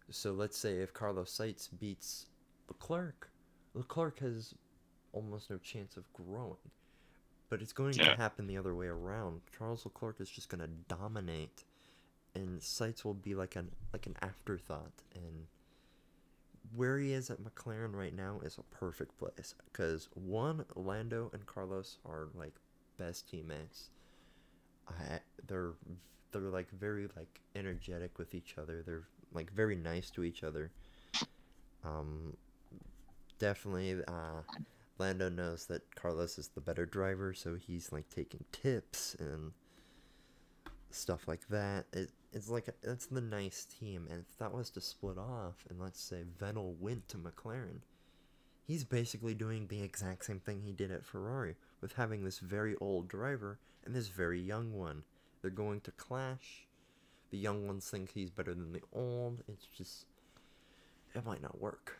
So let's say if Carlos Sainz beats Leclerc, Leclerc has almost no chance of growing. But it's going to Yeah. happen the other way around. Charles Leclerc is just going to dominate, and Seitz will be like an afterthought. And where he is at McLaren right now is a perfect place because one, Lando and Carlos are like best teammates. I, they're they're like very like energetic with each other. They're like very nice to each other. Um, definitely, Lando knows that Carlos is the better driver, so he's like taking tips and stuff like that. It's like it's the nice team, and if that was to split off, and let's say Vettel went to McLaren, he's basically doing the exact same thing he did at Ferrari with having this very old driver and this very young one. They're going to clash. The young ones think he's better than the old. It's just it might not work.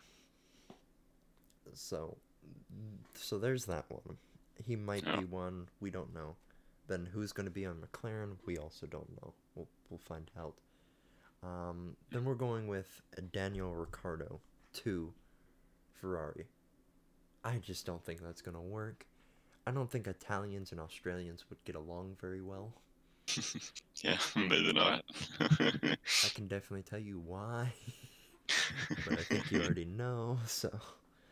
So so there's that one. He might Yeah. be one we don't know. Then who's going to be on McLaren? We also don't know. We'll find out. Then we're going with Daniel Ricciardo to Ferrari. I just don't think that's going to work. I don't think Italians and Australians would get along very well. Yeah. Maybe not. I can definitely tell you why, but I think you already know. So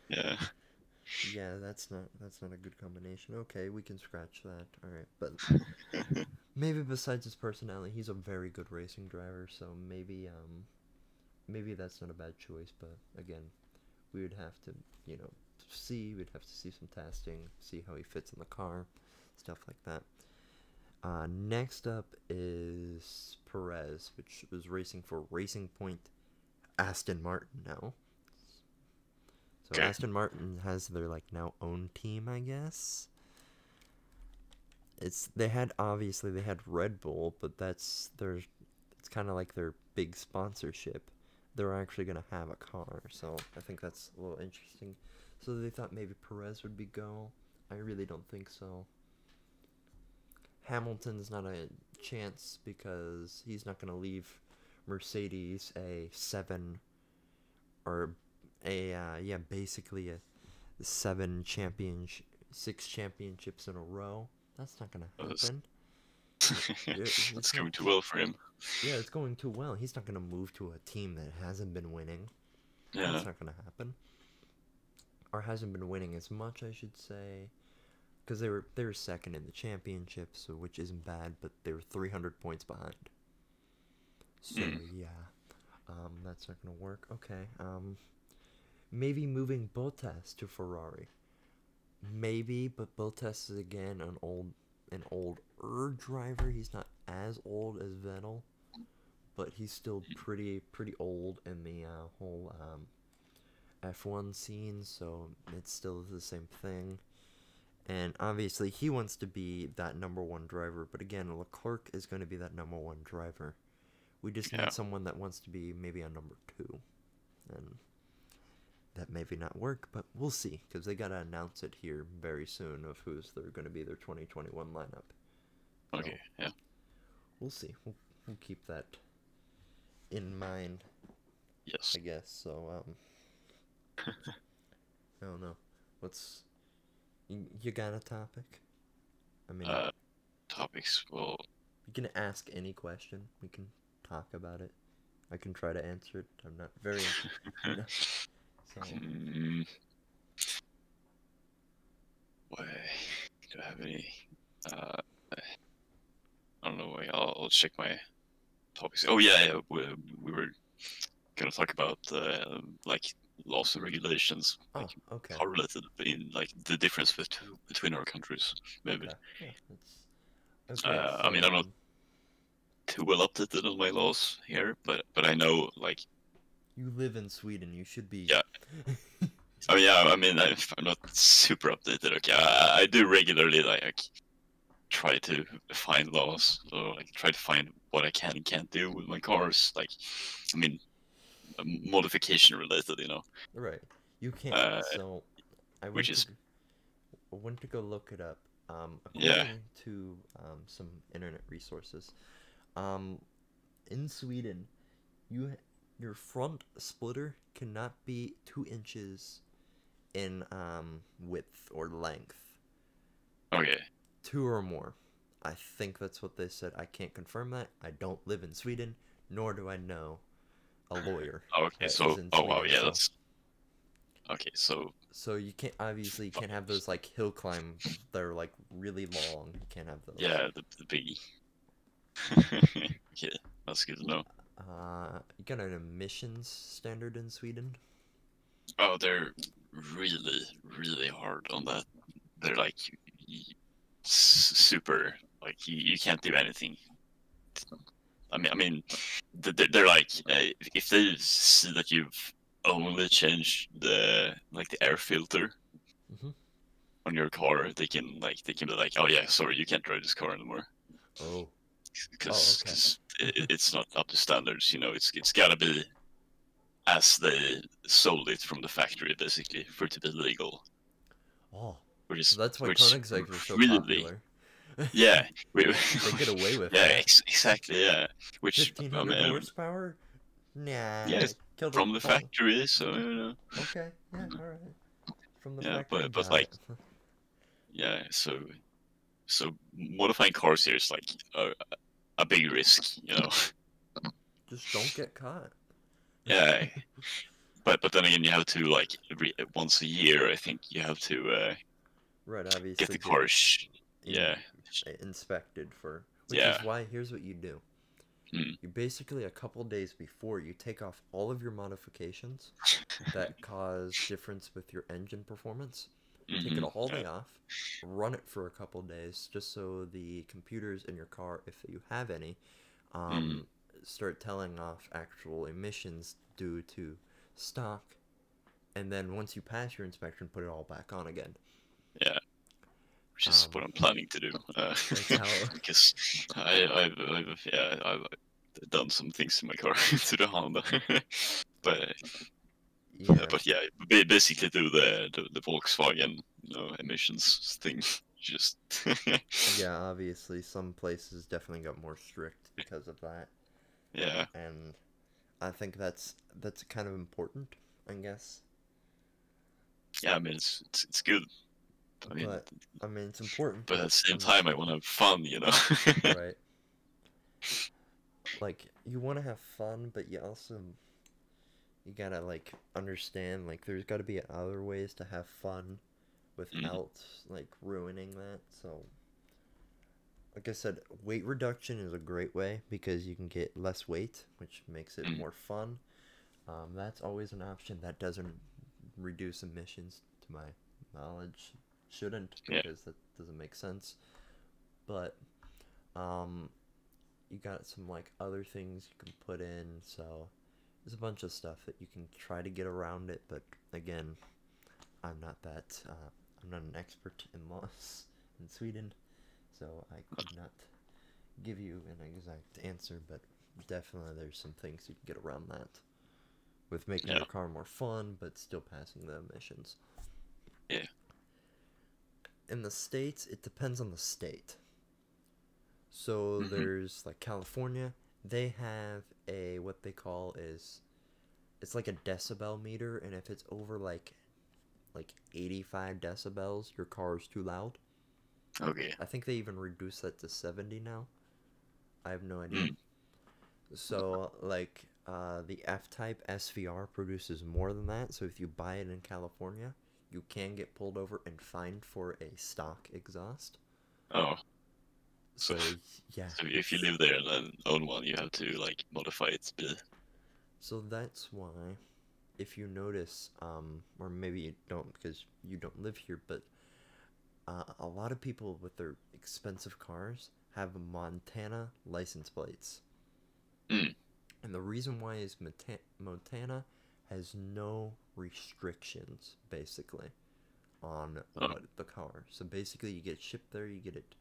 Yeah. yeah, that's not a good combination. Okay, we can scratch that. All right, but maybe besides his personality, he's a very good racing driver. So maybe that's not a bad choice. But again, we would have to see. We'd have to see some testing, see how he fits in the car, stuff like that. Next up is Perez, which was racing for Racing Point Aston Martin now. So Okay. Aston Martin has their like now own team, I guess. They had obviously they had Red Bull, but that's their it's kind of like their big sponsorship. They're actually gonna have a car, so I think that's a little interesting. So they thought maybe Perez would be go. I really don't think so. Hamilton's not a chance because he's not gonna leave Mercedes a seven or a yeah basically a seven championship, six championships in a row. That's not gonna That's happen. that's It's not. going too well for him. Yeah, it's going too well. He's not gonna move to a team that hasn't been winning. Yeah. That's not gonna happen. Or hasn't been winning as much, I should say, because they were second in the championship, so which isn't bad, but they were 300 points behind. So Mm. yeah, that's not gonna work. Okay, maybe moving Bottas to Ferrari. Maybe, but Bottas is again an older driver. He's not as old as Vettel, but he's still pretty old in the whole F1 scene. So it's still the same thing. And obviously, he wants to be that number one driver. But again, Leclerc is going to be that number one driver. We just Yeah. need someone that wants to be maybe a number two, and that maybe not work, but we'll see because they gotta announce it here very soon of who's they're going to be their 2021 lineup. So Okay. Yeah. we'll see. We'll keep that in mind, Yes. I guess. So I don't know. What's You got a topic? I mean, Uh, Topics. Well, you can ask any question. We can talk about it. I can try to answer it. I'm not very, you know. So mm, why do I have any? Uh, I don't know. I'll check my topics. Oh yeah. We were gonna talk about like laws and regulations, oh, like okay, car related, in like the difference between our countries, maybe. okay, yeah, that's okay. I mean, So I'm not too well updated on my laws here, but I know like you live in Sweden. You should be. yeah. Oh yeah, I mean, I'm not super updated. Okay, I do regularly like try to find laws, or like try to find what I can and can't do with my cars. Like, I mean, modification related, you know. Right. You can't. Uh, So I which went to is went to go look it up. yeah, According to some internet resources, um, in Sweden, your front splitter cannot be 2 inches in width or length, okay, 2 or more. I think that's what they said. I can't confirm that. I don't live in Sweden, nor do I know a lawyer okay. that is So, in oh wow, Sweden. yeah, So that's okay. So, so you can't, obviously you can't have those like hill climbs that are like really long. You can't have those. yeah, the big. Okay, that's good to know. You got an emissions standard in Sweden? Oh, they're really, really hard on that. They're like super. Like you can't do anything. I mean, they're like if they see that you've only changed the like the air filter Mm-hmm. on your car, they can be like, oh yeah, sorry, you can't drive this car anymore Oh. Oh, okay. because it's not up to standards. You know, it's gotta be as they sold it from the factory, basically, for it to be legal. Oh. Which So is that's why which Koenigseggs are so really, popular. yeah, They get away with yeah, that. exactly, yeah. Which I 1500 mean, horsepower? Nah, yes, kill the from the oh, factory, so you know, okay. Yeah, all right. From the yeah, factory, but got like, it. yeah, so modifying cars here is like a big risk, you know. Just don't get caught. Yeah, but then again, you have to like once a year, I think you have to Right, get obviously the get car. in Yeah, inspected for, which yeah. is why here's what you do. Hmm. You basically a couple days before you take off all of your modifications that cause difference with your engine performance. Take it all Yeah. day off, run it for a couple days, just so the computers in your car, if you have any, Hmm. um, start telling off actual emissions due to stock. And then once you pass your inspection, put it all back on again. Yeah. Which is Um, what I'm planning to do. that's how. Because I've done some things to my car to the Honda, but Yeah, but yeah, basically do the Volkswagen, you know, emissions thing. Just yeah. Obviously, some places definitely got more strict because of that, yeah, and I think that's kind of important, I guess. yeah. I mean, it's good. I mean, But I mean, it's important, but at but the same I'm time, I want to have fun, you know. right. Like you want to have fun, but you gotta like understand like there's got to be other ways to have fun Mm, without like ruining that. So like I said, weight reduction is a great way because you can get less weight, which makes it mm, more fun. That's always an option that doesn't reduce emissions to my knowledge. Shouldn't, yeah, because that doesn't make sense. But um, you got some like other things you can put in. So there's a bunch of stuff that you can try to get around it. But again, I'm not that. I'm not an expert in laws in Sweden, so I could not give you an exact answer. But definitely, there's some things you can get around that with making yeah, your car more fun, but still passing the emissions. yeah. In the states, it depends on the state. So Hmm. there's like California, they have a what they call is it's like a decibel meter, and if it's over like like 85 decibels, your car is too loud. Okay. I think they even reduced that to 70 now. I have no idea. Mm. So, like, the F-Type SVR produces more than that, so if you buy it in California, you can get pulled over and fined for a stock exhaust. Oh, so So, yeah, so if you it's... live there and then own one, you have to like modify it to be. So that's why, if you notice, or maybe you don't because you don't live here, but a lot of people with their expensive cars have Montana license plates. Mm. And the reason why is Montana has no restrictions, basically, on Oh, what the car. So basically, you get it shipped there, you get it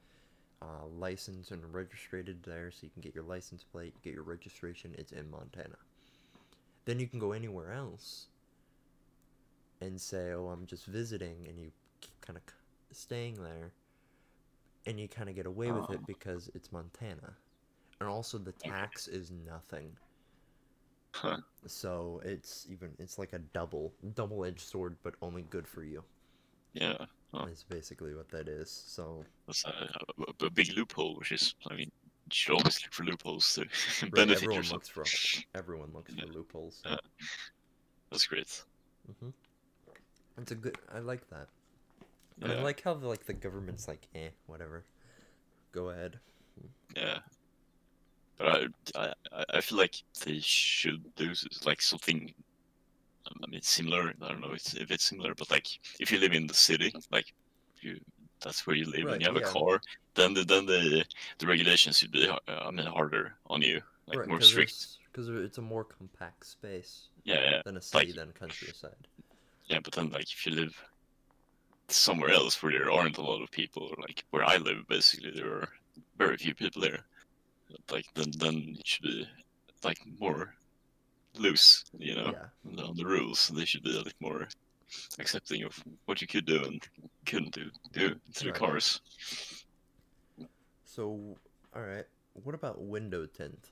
licensed and registered there, so you can get your license plate, get your registration, it's in Montana. Then you can go anywhere else and say, oh, I'm just visiting, and you kind of staying there, and you kind of get away with it oh, because it's Montana. And also, the okay. tax is nothing. Huh. So it's like a double-edged sword, but only good for you. Yeah. Oh, Is basically what that is. So that's a big loophole, which is, I mean, you should always look for loopholes to right, benefit yourself. everyone looks for Yeah, loopholes. So that's great. hmm it's a good. I like that, and I Yeah, like how the government's like, whatever, go ahead. yeah. But I feel like they should do like something. I mean, similar. I don't know if it's similar, but like if you live in the city, like you that's where you live and Right. you have a Yeah. car, then the regulations should be I mean harder on you, like Right. more strict. Because it's a more compact space Yeah, yeah. than a Like city than countryside. yeah, but then like if you live somewhere else where there aren't a lot of people, or like where I live, basically there are very few people there. Like then it should be like more loose, Yeah. on the rules. They should be a bit more accepting of what you could do and couldn't do through Right. cars. So, all right. What about window tint?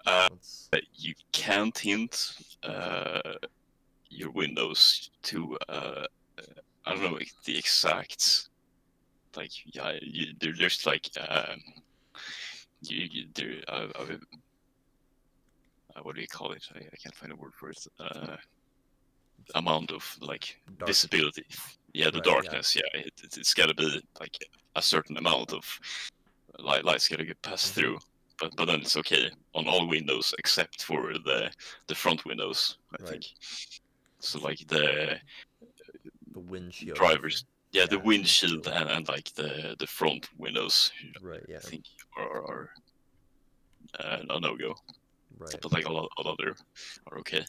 Uh, Let's. you can't hint your windows to I don't know like, the exact like yeah they're just like they're what do you call it? I can't find a word for it. Amount of like Dark. visibility. Yeah, the Right. Yeah. darkness. Yeah, it's got to be like a certain amount of light's got to get passed Mm-hmm. through. But then it's okay on all windows except for the front windows, I Right. think. So like the The windshield. drivers, yeah, the Yeah. windshield Windshield. and like the front windows, Right. Yeah. I think are a no go. Right. But like a lot other are okay.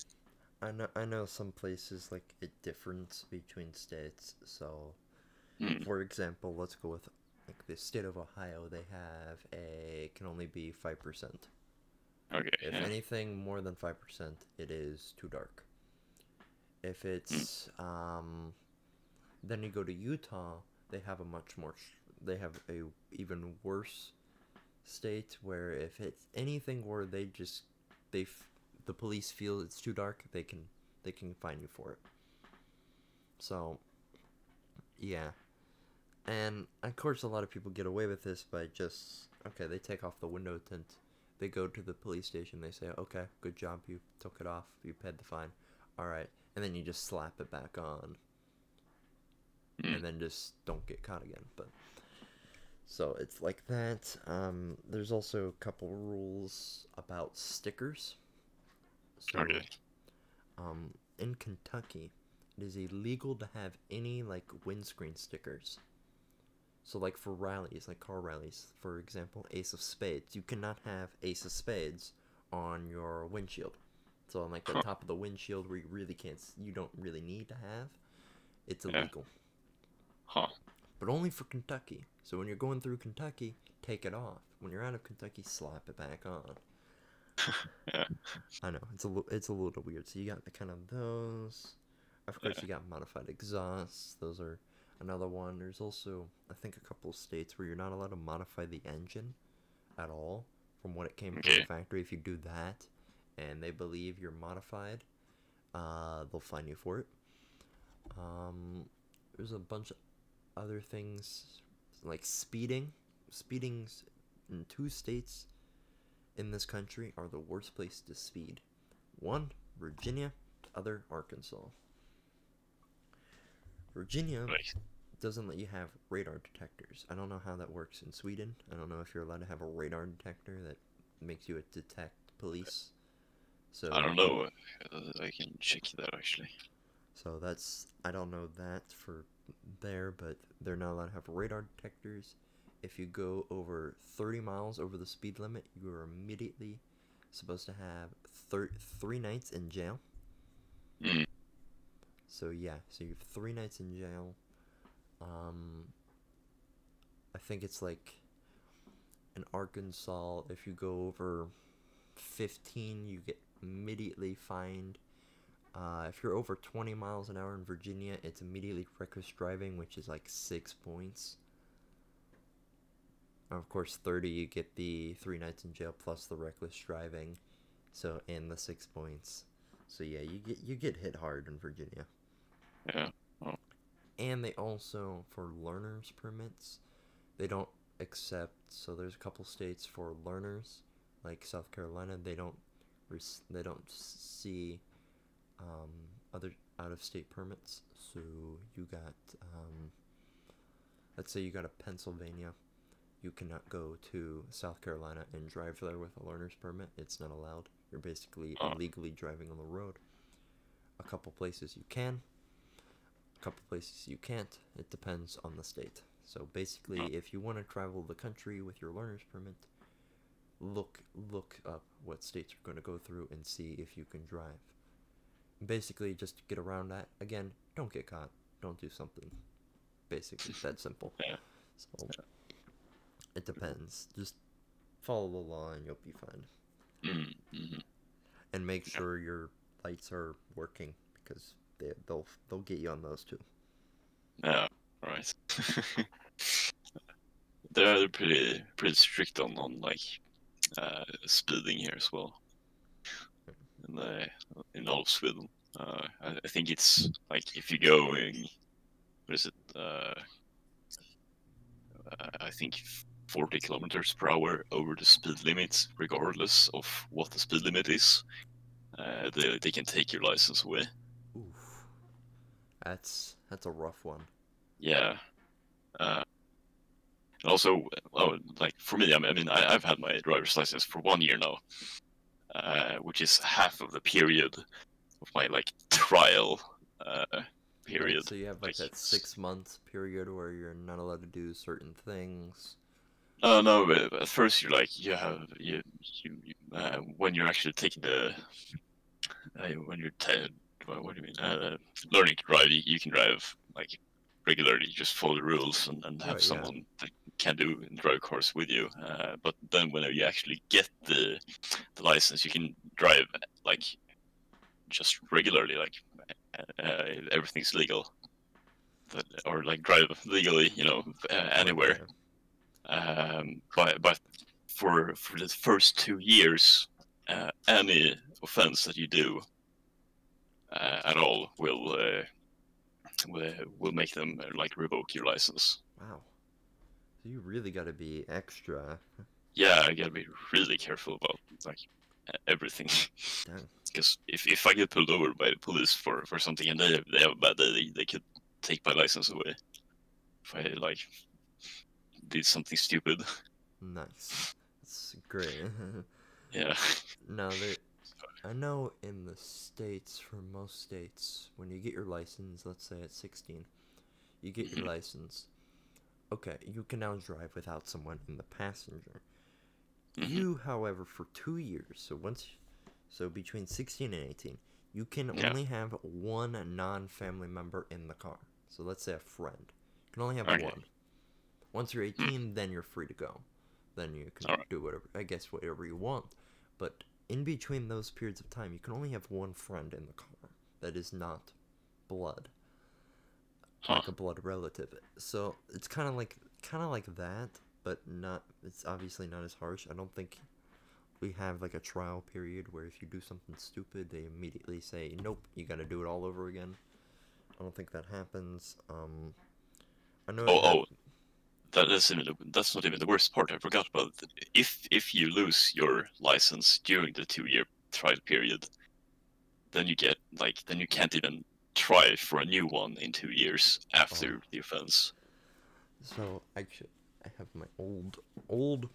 I know some places like it difference between states. So, Hmm. for example, let's go with like the state of Ohio. They have a can only be 5%. Okay. If Yeah. anything more than 5%, it is too dark. If Hmm. it's then you go to Utah, they have a much more they have a even worse state where if it's anything where they the police feel it's too dark, they can fine you for it. So, yeah. And of course a lot of people get away with this by just okay, they take off the window tint. They go to the police station, they say, "Okay, good job, you took it off, you paid the fine." All right. And then you just slap it back on Hmm. and then just don't get caught again. But so it's like that. There's also a couple rules about stickers. So, Okay. in Kentucky, it is illegal to have any like windscreen stickers. So, like for rallies, like car rallies, for example, Ace of Spades, you cannot have Ace of Spades on your windshield. So, on like the Huh. top of the windshield where you don't really need to have, it's Yeah. illegal. Huh. But only for Kentucky. So when you're going through Kentucky, take it off. When you're out of Kentucky, slap it back on. Yeah. I know it's a little weird. So you got the kind of those. Of course, Yeah. you got modified exhausts. Those are another one. There's also I think a couple of states where you're not allowed to modify the engine at all from what it came from the Okay. factory. If you do that, and they believe you're modified, they'll fine you for it. There's a bunch of other things like speeding. Speedings in 2 states in this country are the worst place to speed. One, Virginia, the other, Arkansas. Virginia Right. doesn't let you have radar detectors. I don't know how that works in Sweden. I don't know if you're allowed to have a radar detector that makes you detect police. So I don't know. I can check that actually. So that's, I don't know that for there, but they're not allowed to have radar detectors. If you go over 30 miles over the speed limit, you are immediately supposed to have 3 nights in jail. Mm. So yeah, so you have 3 nights in jail. I think it's like in Arkansas, if you go over 15, you get immediately fined. If you're over 20 miles an hour in Virginia, it's immediately reckless driving, which is like 6 points. Of course, 30, you get the 3 nights in jail plus the reckless driving, so and the 6 points. So yeah, you get hit hard in Virginia. Yeah. Oh. And they also, for learners permits, they don't accept. So there's a couple states for learners, like South Carolina. They don't see other out-of-state permits. So you got, let's say you got a Pennsylvania, you cannot go to South Carolina and drive there with a learner's permit. It's not allowed. You're basically illegally driving on the road. A couple places you can, a couple places you can't. It depends on the state. So basically, if you want to travel the country with your learner's permit, look up what states you're going to go through and see if you can drive. Basically, just to get around that, again, don't get caught. Don't do something. Basically, that simple. Yeah. So, it depends. Just follow the law and you'll be fine. Mm-hmm. And make sure your lights are working, because they'll get you on those too. Yeah. Right. They're pretty strict on like speeding here as well. In all of Sweden. I think it's like if you go in, what is it? I think 40 kilometers per hour over the speed limit, regardless of what the speed limit is, they can take your license away. Oof, that's a rough one. Yeah. And also, like for me, I've had my driver's license for 1 year now, which is half of the period of my like trial period. Right, so you have like that 6 month period where you're not allowed to do certain things. No, but at first you're like when you're actually taking the when you're what do you mean learning to drive, you can drive like regularly, just follow the rules and have Right, yeah. someone that can do the drive course with you. But then whenever you actually get the license, you can drive like just regularly, like everything's legal, or like drive legally, anywhere. But for the first 2 years, any offense that you do at all will make them like revoke your license. Wow. So you really got to be extra. Yeah, I gotta be really careful about like everything. Dang. Because if I get pulled over by the police for something and they have a bad day, they could take my license away if I like did something stupid. Nice. That's great. Yeah. Now, I know in the States, for most states, when you get your license, let's say at 16, you get your license. Okay, you can now drive without someone in the passenger. You, however, for 2 years, so between 16 and 18, you can only have one non-family member in the car. So let's say a friend. You can only have one. Once you're 18, then you're free to go. Then you can do whatever you want. But in between those periods of time, you can only have one friend in the car that is not blood, like a blood relative. So it's kind of like that, but not. It's obviously not as harsh. I don't think we have like a trial period where if you do something stupid, they immediately say, "Nope, you got to do it all over again." I don't think that happens. I know it Oh, that's not even the worst part. I forgot about it. If you lose your license during the 2-year trial period, then you can't even try for a new one in 2 years Oh, after the offense. so I have my old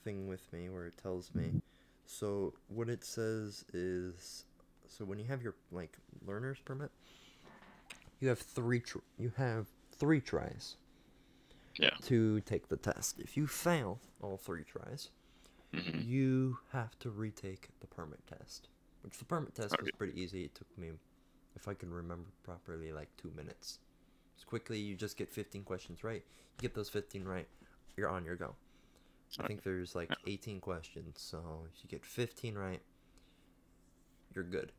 thing with me where it tells me. So what it says is, so when you have your like learner's permit, you have three tries Yeah. to take the test. If you fail all three tries, Hmm. you have to retake the permit test. Which the permit test was Okay. pretty easy. It took me, if I can remember properly, like 2 minutes. Just quickly, you just get 15 questions right. You get those 15 right, you're on your go. I think there's like 18 questions, so if you get 15 right, you're good.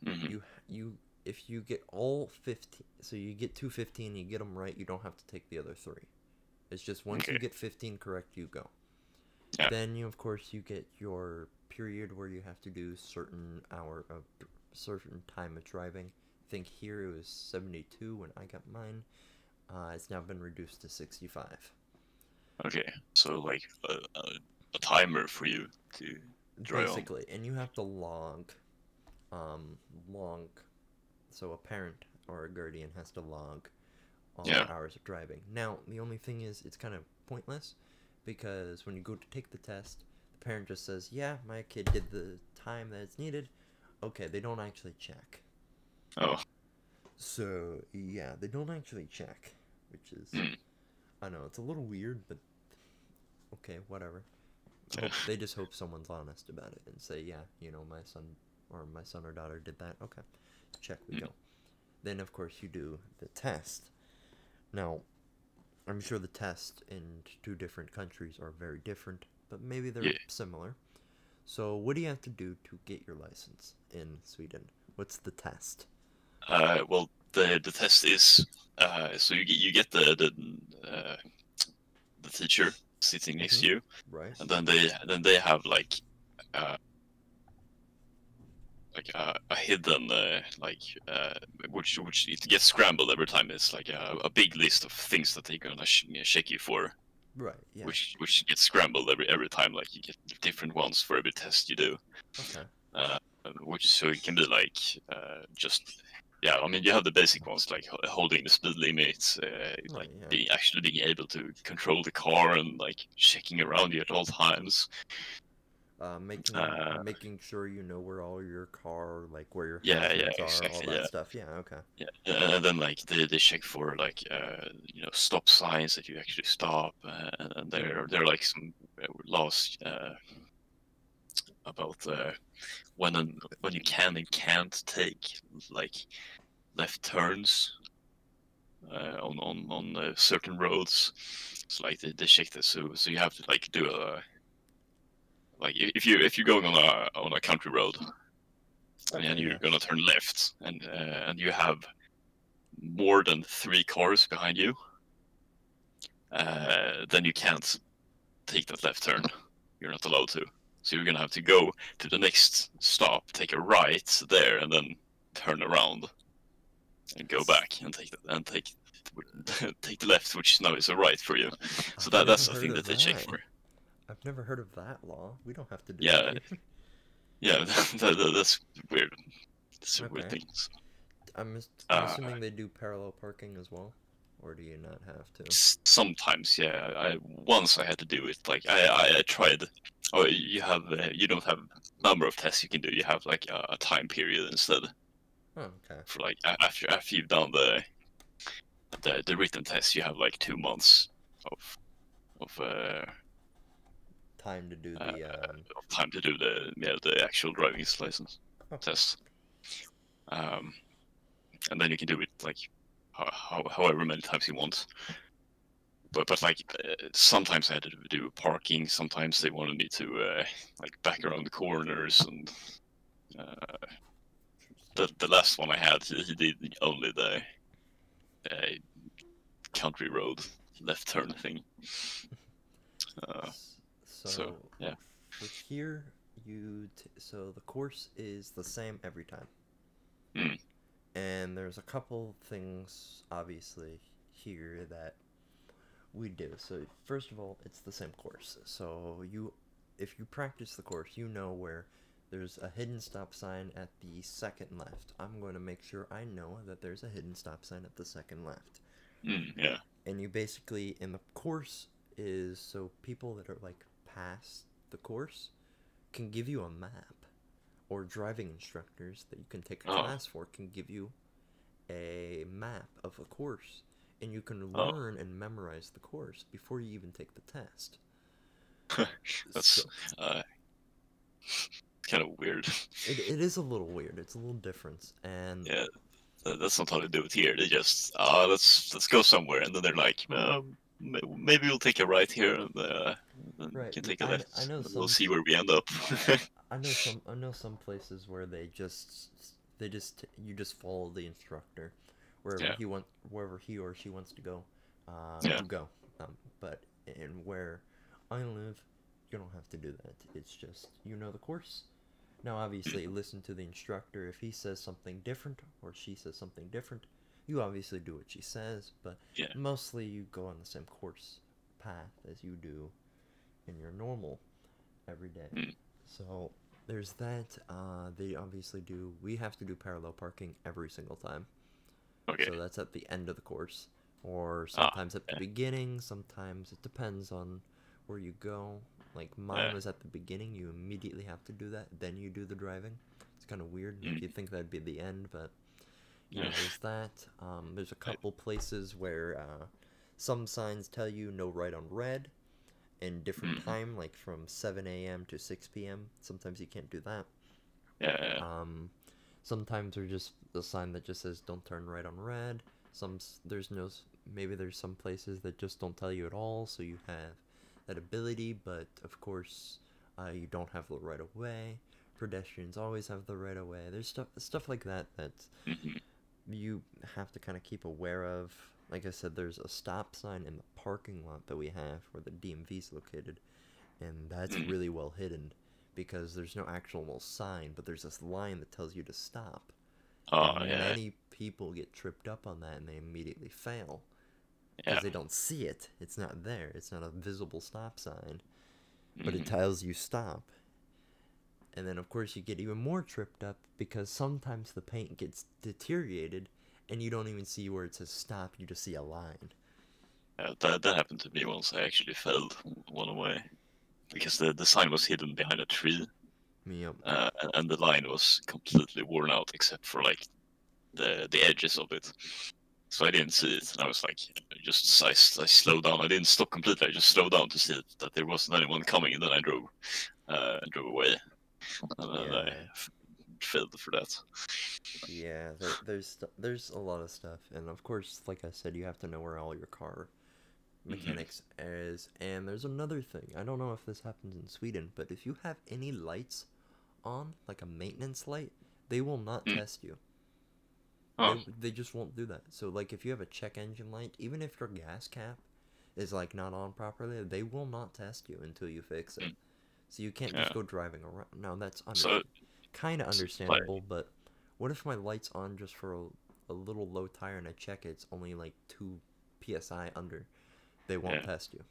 Hmm. You if you get all 15, so you get 215, you get them right, you don't have to take the other three. It's just once Okay. you get 15 correct, you go. Yeah. Then you of course you get your period where you have to do certain time of driving. I think here it was 72 when I got mine. It's now been reduced to 65. Okay. So like a timer for you to drive on. Basically, and you have to um, log. So a parent or a guardian has to log all Yeah. their hours of driving. Now, the only thing is, it's kind of pointless because when you go to take the test, the parent just says, "Yeah, my kid did the time that it's needed." Okay, they don't actually check. Oh. So yeah, they don't actually check, which is, Mm. I know it's a little weird, but okay, whatever. Yeah. They just hope someone's honest about it and say, yeah, my son or daughter did that. Okay, check, we Mm. go. Then of course you do the test. Now, I'm sure the tests in two different countries are very different, but maybe they're Yeah. similar. So what do you have to do to get your license in Sweden? What's the test? Well, the test is so you get the teacher sitting next Mm-hmm. to you, Right. and then they have uh, a hidden which it gets scrambled every time. It's like a big list of things that they're gonna check you for, Right. Yeah. which gets scrambled every time. Like you get different ones for every test you do. Okay. Uh, which so it can be like just yeah. I mean, you have the basic ones like holding the speed limits, Right. like Yeah. being able to control the car and like checking around you at all times. Uh, Making sure you know where all your car, like where your yeah, hazards are, all exactly. that Yeah, stuff. Yeah. Okay. yeah. And then like they check for like stop signs that you actually stop, and there are like some laws about when you can and can't take like left turns on certain roads. So like they check this, so you have to like do a like if you're going on a country road and Okay. you're Yeah. gonna turn left and you have more than 3 cars behind you, then you can't take that left turn. You're not allowed to. So you're gonna have to go to the next stop, take a right there, and then turn around and go back and take the left, which now is a right for you. So I've never that's the heard thing of that they check that. for. I've never heard of that law. We don't have to do that Yeah, here. yeah, that's weird. It's a weird Okay. thing. I'm Uh, assuming they do parallel parking as well, or do you not have to? Sometimes, yeah. Once I had to do it. Like I tried. Oh, you don't have number of tests you can do. You have like a time period instead. Oh, okay. For like after you've done the written test, you have like 2 months of Time to do uh, the time to do the actual driving license Oh, test. And then you can do it like however many times you want. But like sometimes I had to do parking. Sometimes they wanted me to like back around the corners, and uh, the last one I had, he did only the uh, country road left turn thing. Uh, so so yeah, for here so the course is the same every time. mm, And there's a couple things, obviously, here that we do. So first of all, it's the same course. So if you practice the course, you know where there's a hidden stop sign at the second left. I'm going to make sure I know that there's a hidden stop sign at the second left. Yeah. And you basically, in the course is so people that are like past the course can give you a map, or driving instructors that you can take a Oh. class for can give you a map of a course, and you can Oh. learn and memorize the course before you even take the test. That's So kind of weird. it is a little weird. It's a little different, and Yeah, that's not how they do it here. They just let's go somewhere, and then they're like, maybe we'll take a right here, and then we right. can take a I left, know and we'll some see where we end up. I know some places where they just you just follow the instructor Yeah. wherever he or she wants to go, Yeah. you go. But in where I live, you don't have to do that. It's just you know the course. Now, obviously, listen to the instructor. If he says something different or she says something different, you obviously do what she says. But Yeah. mostly, you go on the same course path as you do in your normal everyday. Mm. So there's that. They obviously do. We have to do parallel parking every single time. Okay. So that's at the end of the course, or Ah. sometimes at the Yeah. beginning. Sometimes it depends on where you go. Like mine Yeah. was at the beginning. You immediately have to do that. Then you do the driving. It's kind of weird. Like you think that'd be the end, but you know, Yeah. there's that. There's a Right. couple places where some signs tell you no right on red in different Mm. time, like from 7 a.m. to 6 p.m. Sometimes you can't do that. Yeah. Sometimes there's just a sign that just says don't turn right on red. There's no maybe there's some places that just don't tell you at all, so you have that ability, but of course you don't have the right of way. Pedestrians always have the right of way. There's stuff like that that Hmm. you have to kind of keep aware of. Like I said, there's a stop sign in the parking lot that we have where the DMV is located, and that's Mm. really well hidden because there's no actual sign, but there's this line that tells you to stop. Oh, And yeah. many people get tripped up on that and they immediately fail Yeah. because they don't see it. It's not there. It's not a visible stop sign, but it Hmm. tells you stop. And then, of course, you get even more tripped up because sometimes the paint gets deteriorated and you don't even see where it says stop, you just see a line. Yeah, that happened to me once. I actually fell one away because the sign was hidden behind a tree, Yep. and the line was completely worn out except for like the edges of it. So I didn't see it, and I was like, I slowed down. I didn't stop completely. I just slowed down to see that there wasn't anyone coming, and then I drove away, and then I Yeah. failed for that. Yeah, there's a lot of stuff, and of course, like I said, you have to know where all your car Hmm. mechanics is. And there's another thing. I don't know if this happens in Sweden, but if you have any lights on, like a maintenance light, they will not Mm. test you. Oh, They just won't do that. So like if you have a check engine light, even if your gas cap is like not on properly, they will not test you until you fix it. mm, So you can't just yeah. go driving around. Now that's So, kind of like, understandable, but what if my light's on just for a little low tire and I check it's only like 2 psi under? They won't yeah. test you.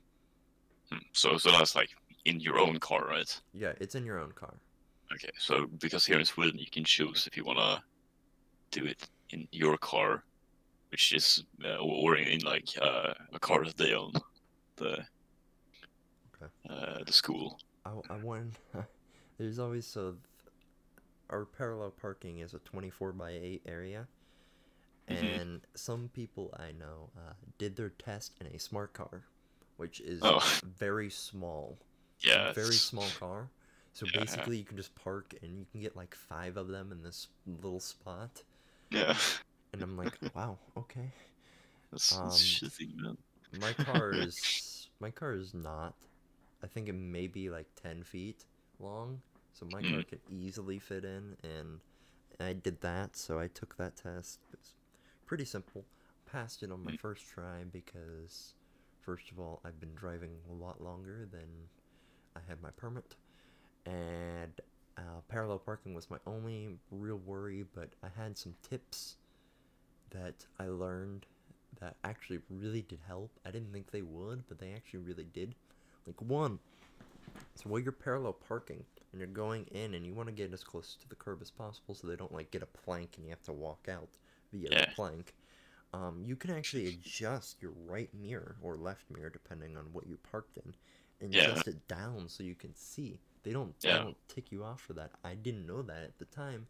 So that's like in your own car, right? Yeah, it's in your own car. Okay. So because here in Sweden you can choose if you wanna do it in your car, which is or in like a car that they own, the Okay. the school. I want. There's always our parallel parking is a 24 by 8 area, Hmm. and some people I know did their test in a smart car, which is Oh, very small, a yeah. very small car. So Yeah. basically, you can just park and you can get like 5 of them in this little spot. Yeah. And I'm like, wow, okay. That's Um, shitty, man. my car is not. I think it may be like 10 feet long, so my car Mm. could easily fit in, and I did that, so I took that test. It was pretty simple. Passed it on my Mm. first try because, first of all, I've been driving a lot longer than I had my permit, and parallel parking was my only real worry, but I had some tips that I learned that actually really did help. I didn't think they would, but they actually really did. Like, one, so while you're parallel parking and you're going in and you want to get as close to the curb as possible so they don't like get a plank and you have to walk out via the Yeah. plank, you can actually adjust your right mirror or left mirror depending on what you parked in, and Yeah. adjust it down so you can see. They Yeah. don't tick you off for that. I didn't know that at the time.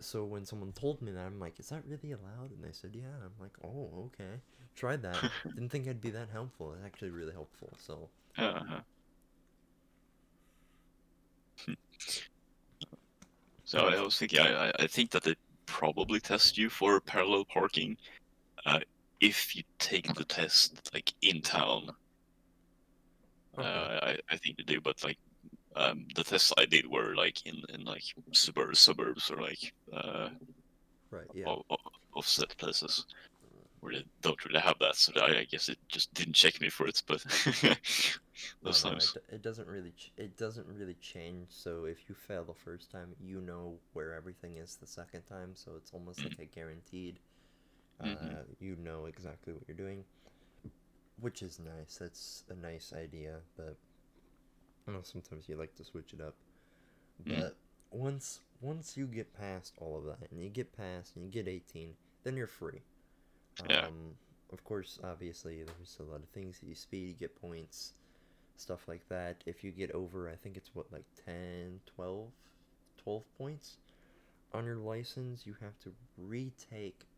So when someone told me that, I'm like, is that really allowed? And they said, yeah. I'm like, oh, okay. Tried that. Didn't think it'd be that helpful. It's actually really helpful. So Uh-huh. So and I was thinking, I think that they probably test you for parallel parking uh, if you take the test like in town. okay, I think they do, but like the tests I did were like in like suburbs or like right, yeah. offset places where they don't really have that. So I guess it just didn't check me for it, but No, those no, times. it doesn't really it doesn't really change. So if you fail the first time, you know where everything is the second time. So it's almost like a guaranteed. Mm-hmm. You know exactly what you're doing, which is nice. That's a nice idea, but I know sometimes you like to switch it up. Mm. But once you get past all of that and you get past and you get 18, then you're free. Yeah. Um, of course, obviously, there's a lot of things. You speed, you get points, stuff like that. If you get over, I think it's what, like 10, 12 points on your license, you have to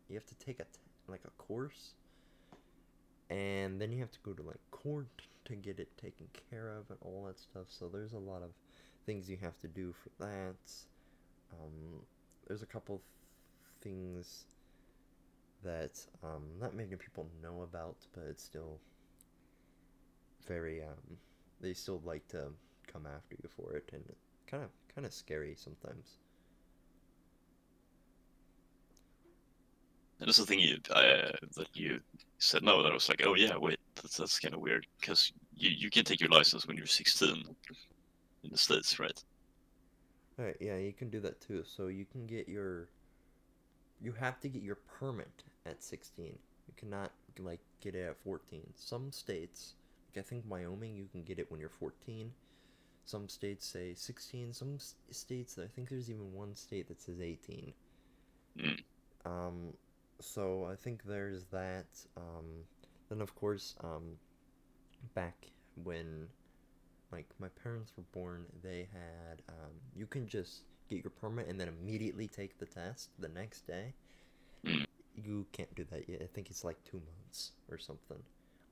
you have to take like a course, and then you have to go to like court to get it taken care of and all that stuff. So there's a lot of things you have to do for that. There's a couple things that not many people know about, but it's still very they still like to come after you for it, and kind of scary sometimes. And that's the thing that you said no. That I was like, oh yeah, wait, that's kind of weird because you can take your license when you're 16 in the States, right? Right, yeah, you can do that too. So you have to get your permit at 16. You cannot like get it at 14. Some states, like I think Wyoming, you can get it when you're 14. Some states say 16. Some states, I think there's even one state that says 18. Mm. Um, so I think there's that. Then of course, back when like my parents were born, they had you can just get your permit and then immediately take the test the next day. Mm. You can't do that yet. I think it's like 2 months or something.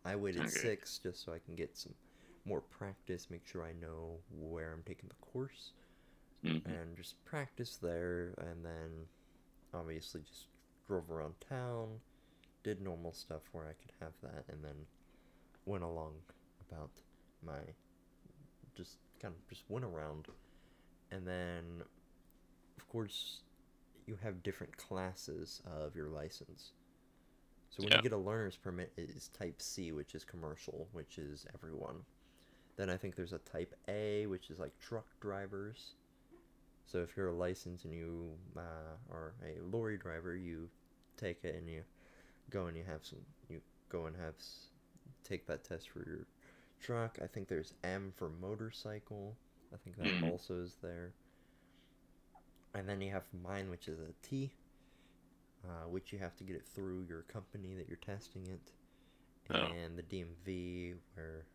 I waited Okay. 6 just so I can get some more practice, make sure I know where I'm taking the course, Mm-hmm. and just practice there. And then obviously just drove around town, did normal stuff where I could have that, and then went along about my just kind of just went around. And then of course you have different classes of your license. So when you Yeah. get a learner's permit, it is type C, which is commercial, which is everyone. Then I think there's a type A, which is like truck drivers. So if you're a license and you are a lorry driver, you take it and you go and you go and take that test for your truck. I think there's M for motorcycle. I think that Mm. also is there. And then you have mine, which is a T, which you have to get it through your company that you're testing it, Oh. and the DMV, where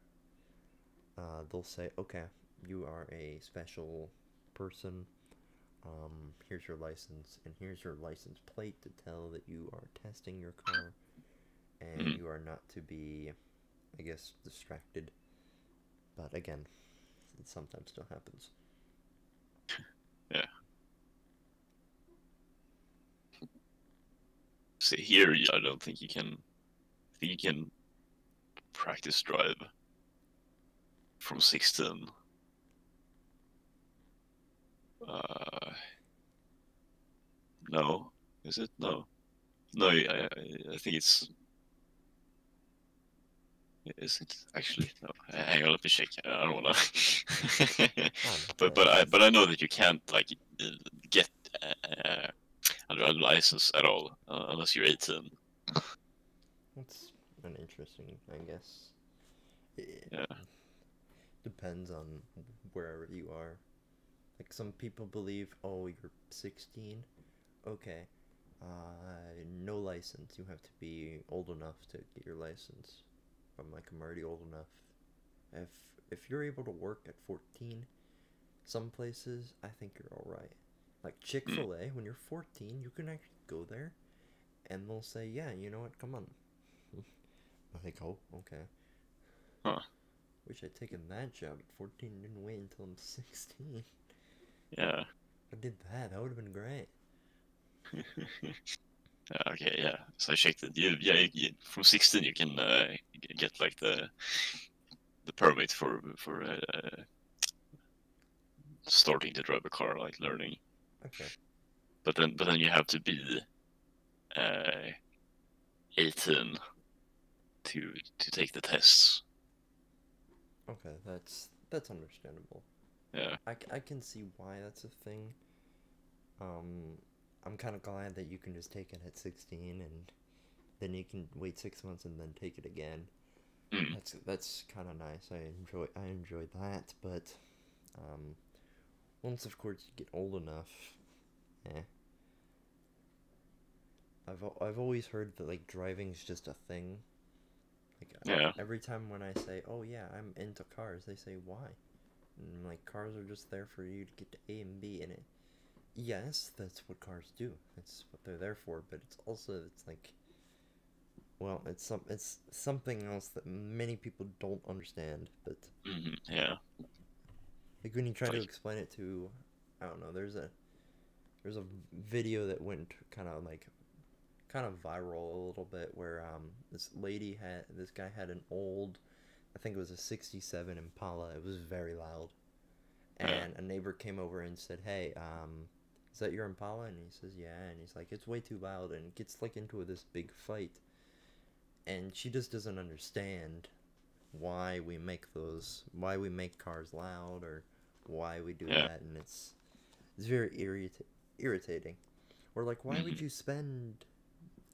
they'll say, okay, you are a special person. Here's your license, and here's your license plate to tell that you are testing your car, and Mm. you are not to be, I guess, distracted. But again, it sometimes still happens. Yeah. See here, I don't think you can. I think you can practice drive from 16. Uh, no, is it? No, no. I think it's. Is it actually? No. Hang on, let me check. I don't wanna. Ah, no, but it's I know that you can't like get. Uh, a license at all unless you're 18. That's an interesting, I guess. It Yeah. depends on wherever you are. Like some people believe, oh, you're 16. Okay. No license. You have to be old enough to get your license. I'm like, I'm already old enough. If if you're able to work at 14, some places I think you're all right. Like Mm. Chick-fil-A, when you're 14, you can actually go there and they'll say, "Yeah, you know what? Come on." I think, "Oh, okay." Huh. Wish I'd taken that job at 14 and didn't wait until I'm 16. Yeah. If I did that, that would have been great. Okay, yeah. So I checked it. From 16 you can get like the permit for starting to drive a car, like learning. Okay. But then you have to be uh, 18 to take the tests. Okay, that's understandable. Yeah. I can see why that's a thing. Um, I'm kind of glad that you can just take it at 16 and then you can wait 6 months and then take it again. Mm. That's kind of nice. I enjoy that, but um, once of course you get old enough, eh. I've always heard that like driving's just a thing. Like Yeah. every time when I say, "Oh yeah, I'm into cars," they say, "Why?" And like cars are just there for you to get to A and B, and it. Yes, that's what cars do. That's what they're there for. But it's like, well, it's something else that many people don't understand. But Yeah. like when you try to Like, explain it to, I don't know. There's a video that went kind of viral a little bit where this guy had an old, I think it was a 67 Impala. It was very loud. yeah. And a neighbor came over and said, "Hey, is that your Impala?" And he says, "Yeah." And he's like, "It's way too loud," and gets like into this big fight. And she just doesn't understand why we make cars loud, or why we do Yeah. that, and it's very irritating. Or like, why would Hmm. you spend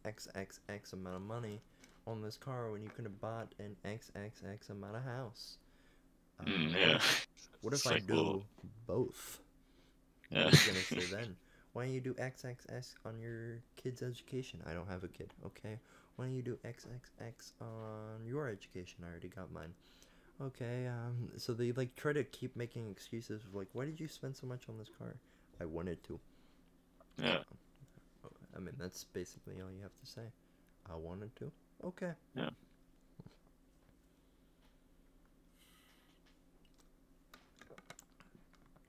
XXX amount of money on this car when you could have bought an XXX amount of house? What Yeah. if It's I like, well, do both? What yeah. are you gonna say then? Why don't you do XXX on your kid's education? I don't have a kid. Okay. Why don't you do XXX on your education? I already got mine. Okay. So they like try to keep making excuses of like, why did you spend so much on this car? I wanted to. Yeah. I mean, that's basically all you have to say. I wanted to. Okay. Yeah.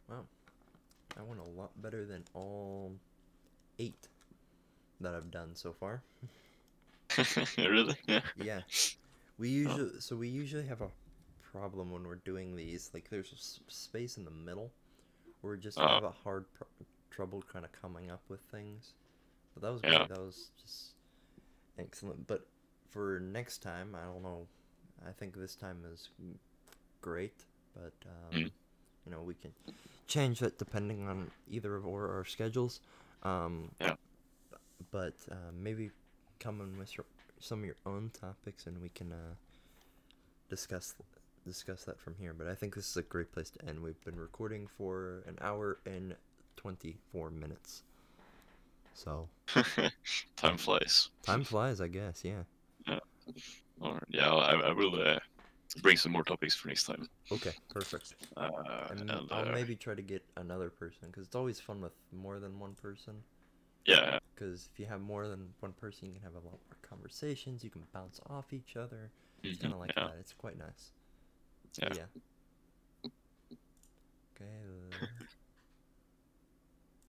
Wow. I went a lot better than all 8 that I've done so far. Really? Yeah. Yeah. Oh. We usually have a problem when we're doing these. Like there's space in the middle where we just Oh. have a trouble kind of coming up with things. But that was Yeah. great. That was just excellent. But for next time, I don't know. I think this time is great, but Mm. we can change that depending on either of our schedules. Um, Yeah. but maybe come in with some of your own topics, and we can discuss discuss that from here. But I think this is a great place to end. We've been recording for an hour and 24 minutes. So Time flies. time flies, I guess. Yeah. Yeah. All right. Yeah. I will bring some more topics for next time. Okay. Perfect. And And I'll maybe try to get another person because it's always fun with more than one person. yeah. Because if you have more than one person, you can have a lot more conversations. You can bounce off each other. It's kind Hmm. of like Yeah. that. It's quite nice. Yeah. But yeah.